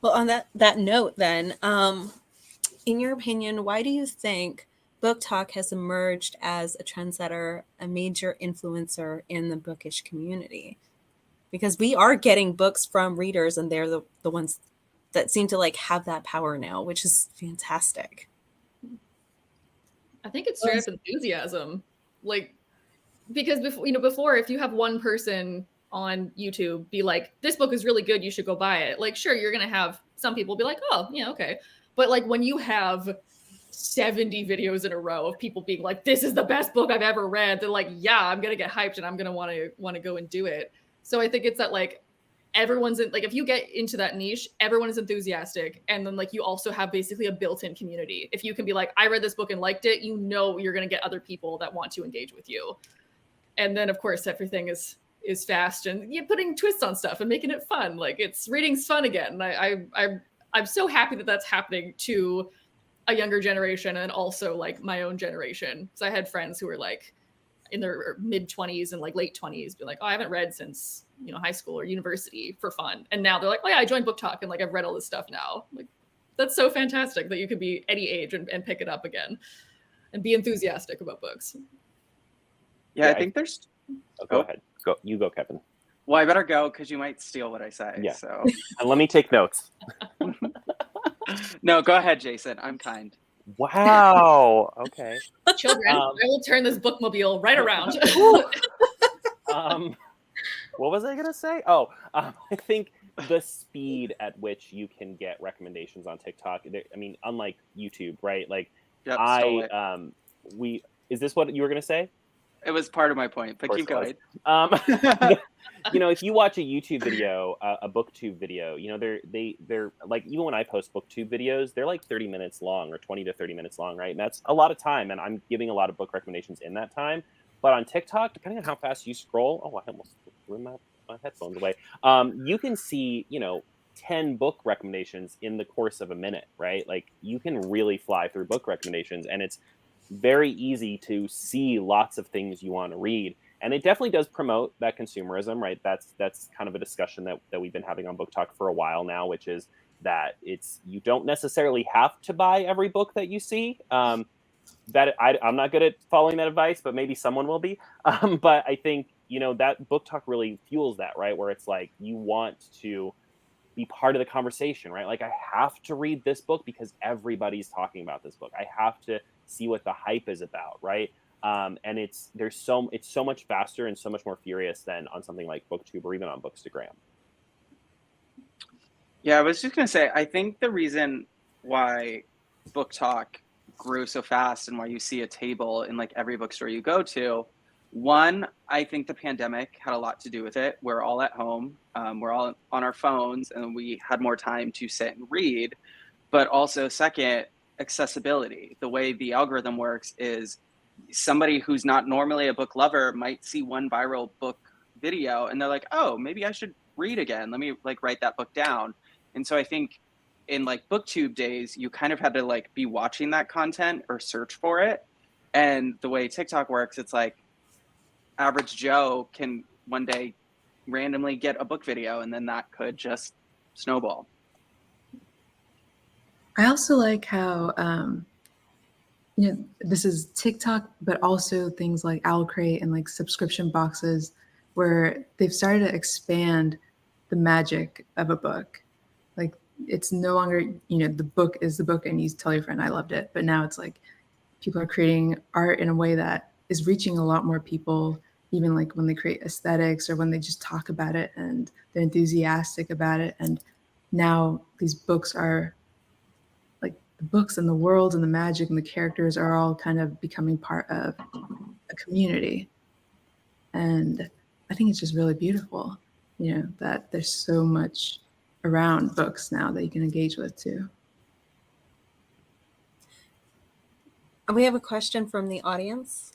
Well, on that note, then, in your opinion, why do you think BookTok has emerged as a trendsetter, a major influencer in the bookish community? Because we are getting books from readers, and they're the ones that seem to like have that power now, which is fantastic. I think it's straight up enthusiasm. Like, because before, if you have one person on YouTube be like, this book is really good, you should go buy it. Like, sure, you're going to have some people be like, oh, yeah, okay. But like when you have 70 videos in a row of people being like, this is the best book I've ever read, they're like, yeah, I'm going to get hyped and I'm going to want to go and do it. So I think it's that like everyone's in, like, if you get into that niche, everyone is enthusiastic. And then like you also have basically a built-in community. If you can be like, I read this book and liked it, you're going to get other people that want to engage with you. And then of course everything is fast and putting twists on stuff and making it fun. Like, reading's fun again. I'm so happy that that's happening to a younger generation, and also like my own generation. Because I had friends who were like in their mid 20s and like late 20s, be like, oh, I haven't read since high school or university for fun. And now they're like, oh yeah, I joined BookTok and like I've read all this stuff now. Like, that's so fantastic that you could be any age and pick it up again and be enthusiastic about books. Yeah, I think there's. Oh, go ahead. You go, Kevin. Well, I better go because you might steal what I say. Yeah. So. And let me take notes. No, go ahead, Jaysen. I'm kind. Wow. Okay. Children, I will turn this bookmobile right around. What was I going to say? Oh, I think the speed at which you can get recommendations on TikTok, I mean, unlike YouTube, right? Like, Yep, is this what you were going to say? It was part of my point, but keep going. If you watch a YouTube video, a BookTube video, they're like, even when I post BookTube videos, they're like 30 minutes long or 20 to 30 minutes long, right? And that's a lot of time, and I'm giving a lot of book recommendations in that time. But on TikTok, depending on how fast you scroll, I almost threw my headphones away. You can see, 10 book recommendations in the course of a minute, right? Like, you can really fly through book recommendations, and it's very easy to see lots of things you want to read. And it definitely does promote that consumerism, right? That's kind of a discussion that we've been having on BookTok for a while now, which is that you don't necessarily have to buy every book that you see. That I'm not good at following that advice, but maybe someone will be. But I think, that book talk really fuels that, right? Where it's like, you want to be part of the conversation, right? Like, I have to read this book because everybody's talking about this book. I have to see what the hype is about, right? And it's so much faster and so much more furious than on something like BookTube or even on Bookstagram. Yeah, I was just going to say, I think the reason why Book Talk grew so fast and why you see a table in like every bookstore you go to, one, I think the pandemic had a lot to do with it. We're all at home, we're all on our phones, and we had more time to sit and read. But also, second, accessibility. The way the algorithm works is somebody who's not normally a book lover might see one viral book video and they're like, oh, maybe I should read again. Let me like write that book down. And so I think in like BookTube days, you kind of had to like be watching that content or search for it. And the way TikTok works, it's like average Joe can one day randomly get a book video, and then that could just snowball. I also like how, this is TikTok, but also things like OwlCrate and like subscription boxes where they've started to expand the magic of a book. Like, it's no longer, the book is the book and you tell your friend, I loved it. But now it's like people are creating art in a way that is reaching a lot more people, even like when they create aesthetics or when they just talk about it and they're enthusiastic about it. And now these books are like the books and the world and the magic and the characters are all kind of becoming part of a community. And I think it's just really beautiful, that there's so much around books now that you can engage with too. We have a question from the audience.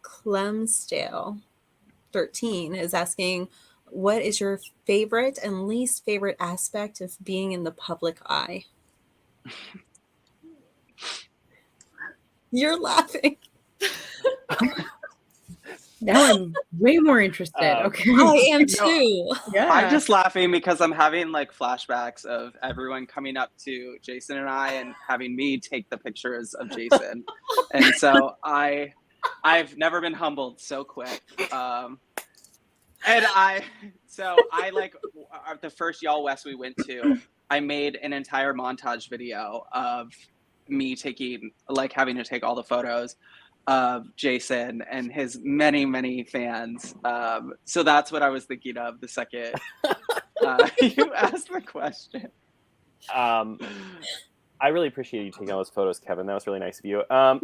Clemsdale 13 is asking, what is your favorite and least favorite aspect of being in the public eye? You're laughing. Now I'm way more interested. Okay. I am too. Yeah. I'm just laughing because I'm having like flashbacks of everyone coming up to Jaysen and I and having me take the pictures of Jaysen. And so I've never been humbled so quick. And I like the first Y'all West we went to, I made an entire montage video of me having to take all the photos of Jaysen and his many, many fans. So that's what I was thinking of the second you asked the question. I really appreciate you taking all those photos, Kevin. That was really nice of you. I'll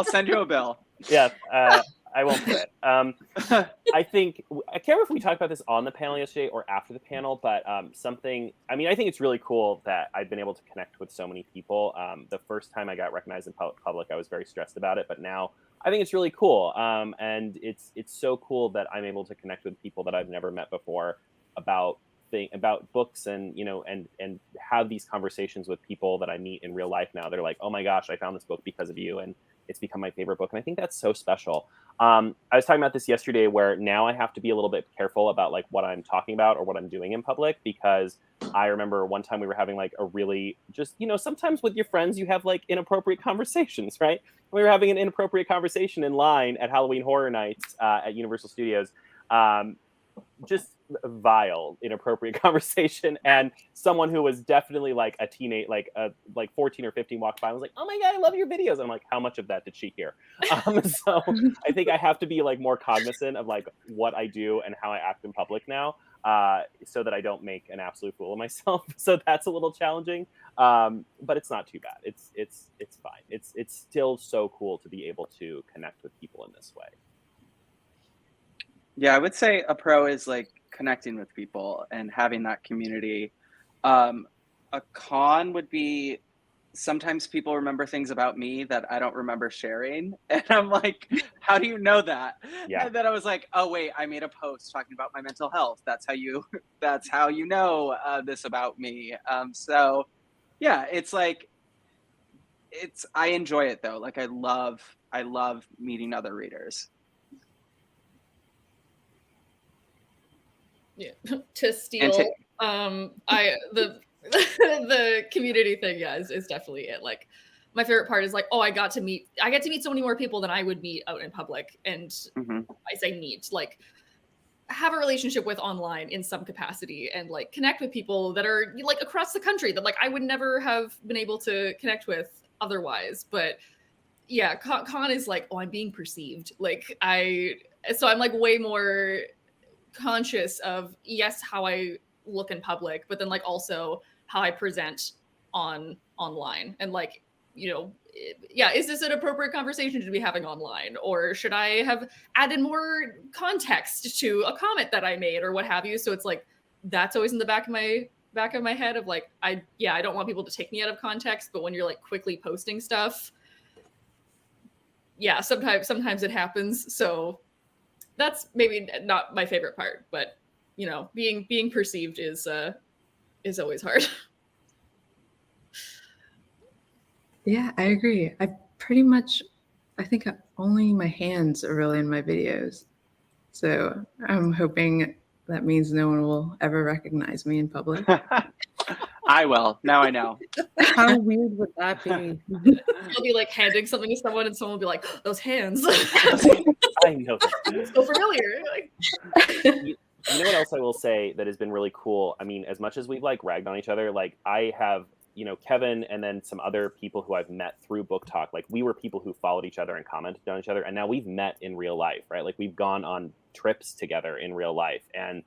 send you a bill. Yeah, I won't forget. I think, I can't remember if we talked about this on the panel yesterday or after the panel, but I think it's really cool that I've been able to connect with so many people. The first time I got recognized in public, I was very stressed about it, but now I think it's really cool. And it's so cool that I'm able to connect with people that I've never met before about books and and have these conversations with people that I meet in real life now. They're like, oh my gosh, I found this book because of you, and it's become my favorite book. And I think that's so special. I was talking about this yesterday, where now I have to be a little bit careful about like what I'm talking about or what I'm doing in public, because I remember one time we were having like a really sometimes with your friends you have like inappropriate conversations, right? We were having an inappropriate conversation in line at Halloween Horror Nights at Universal Studios. Just vile, inappropriate conversation, and someone who was definitely like a teenage, like 14 or 15 walked by and was like, oh my god, I love your videos. And I'm like, how much of that did she hear? So I think I have to be like more cognizant of like what I do and how I act in public now, so that I don't make an absolute fool of myself. So that's a little challenging, but it's not too bad. It's fine. It's still so cool to be able to connect with people in this way. Yeah, I would say a pro is like connecting with people and having that community. A con would be sometimes people remember things about me that I don't remember sharing. And I'm like, how do you know that? Yeah. And then I was like, oh wait, I made a post talking about my mental health. That's how you know this about me. So yeah, it's like, I enjoy it though. Like I love meeting other readers. Yeah. To steal The community thing, yeah, is definitely it. Like, my favorite part is like, oh, I get to meet so many more people than I would meet out in public. And I say meet, like, have a relationship with online in some capacity, and like connect with people that are like across the country that like I would never have been able to connect with otherwise. But yeah, con is like, oh, I'm being perceived. Like so I'm like way more conscious of, yes, how I look in public, but then like also how I present online, and like, you know, yeah, is this an appropriate conversation to be having online, or should I have added more context to a comment that I made, or what have you? So it's like, that's always in the back of my head of like, I don't want people to take me out of context, but when you're like quickly posting stuff, yeah, sometimes it happens. So that's maybe not my favorite part, but you know, being perceived is always hard. Yeah, I agree. I think only my hands are really in my videos. So I'm hoping that means no one will ever recognize me in public. I will. Now I know. How weird would that be? You'll be like handing something to someone, and someone will be like, those hands. I know that. So familiar. Like, You know what else I will say that has been really cool? I mean, as much as we've like ragged on each other, like I have, you know, Kevin and then some other people who I've met through BookTok, like we were people who followed each other and commented on each other. And now we've met in real life, right? Like we've gone on trips together in real life. And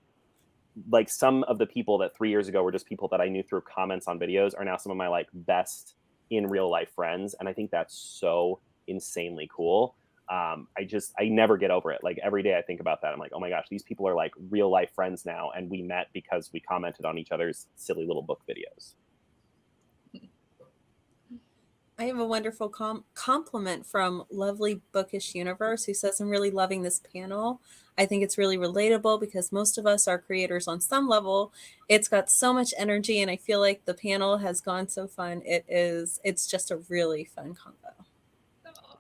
like some of the people that 3 years ago were just people that I knew through comments on videos are now some of my like best in real life friends. And I think that's so insanely cool. I never get over it. Like every day I think about that. I'm like, oh my gosh, these people are like real life friends now. And we met because we commented on each other's silly little book videos. I have a wonderful compliment from Lovely Bookish Universe, who says, I'm really loving this panel. I think it's really relatable because most of us are creators on some level. It's got so much energy, and I feel like the panel has gone so fun. It's just a really fun combo.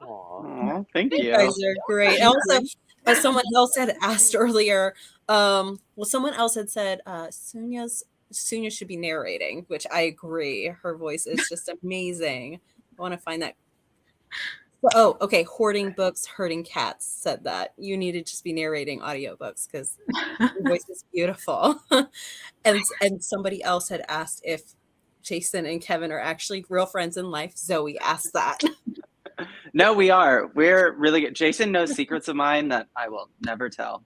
Aww, thank you. You guys are great. Also, as someone else had asked earlier, someone else had said Sunya should be narrating, which I agree. Her voice is just amazing. I want to find that. Oh, okay. Hoarding books, hurting cats said that you need to just be narrating audiobooks because your voice is beautiful. and somebody else had asked if Jaysen and Kevin are actually real friends in life. Zoe asked that. No, we are. We're really good. Jaysen knows secrets of mine that I will never tell.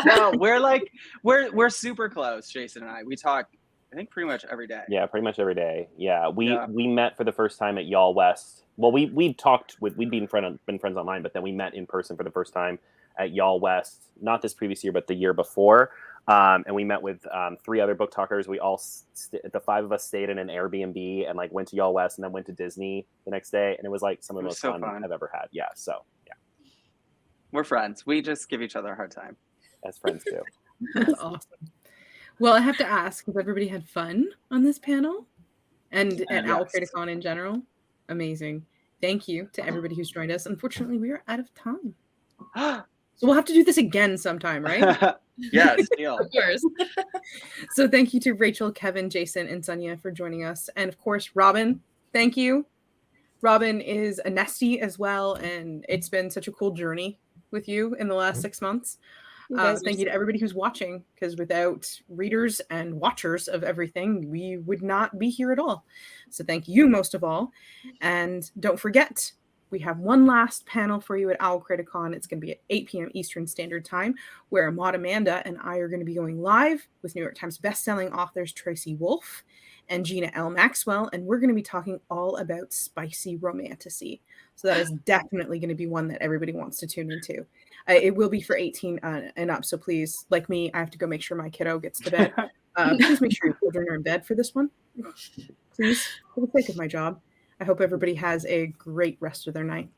No, we're super close, Jaysen and I. We talk, I think, pretty much every day. Yeah, pretty much every day. Yeah, we met for the first time at Y'all West. Well, we'd been friends online, but then we met in person for the first time at Y'all West, not this previous year, but the year before. And we met with 3 other book talkers. We all, the 5 of us, stayed in an Airbnb and like went to Y'all West and then went to Disney the next day. And it was like some of the most fun I've ever had. Yeah. So yeah, we're friends. We just give each other a hard time. As friends too. That's awesome. Well, I have to ask, has everybody had fun on this panel and at OwlCrate-A-Con in general? Amazing. Thank you to everybody who's joined us. Unfortunately, we are out of time. So we'll have to do this again sometime, right? Yes, deal. Of course. So thank you to Rachel, Kevin, Jaysen, and Sunya for joining us. And of course, Robin, thank you. Robin is a Nestie as well, and it's been such a cool journey with you in the last 6 months. Thank you to everybody who's watching, because without readers and watchers of everything, we would not be here at all. So thank you most of all. And don't forget, we have one last panel for you at OwlCrate-A-Con. It's going to be at 8 p.m. Eastern Standard Time, where Maud Amanda and I are going to be going live with New York Times bestselling authors Tracy Wolff and Gina L. Maxwell, and we're going to be talking all about spicy romantasy. So that is definitely going to be one that everybody wants to tune into. It will be for 18 and up, so please, like me, I have to go make sure my kiddo gets to bed. Please make sure your children are in bed for this one. Please, for the sake of my job. I hope everybody has a great rest of their night.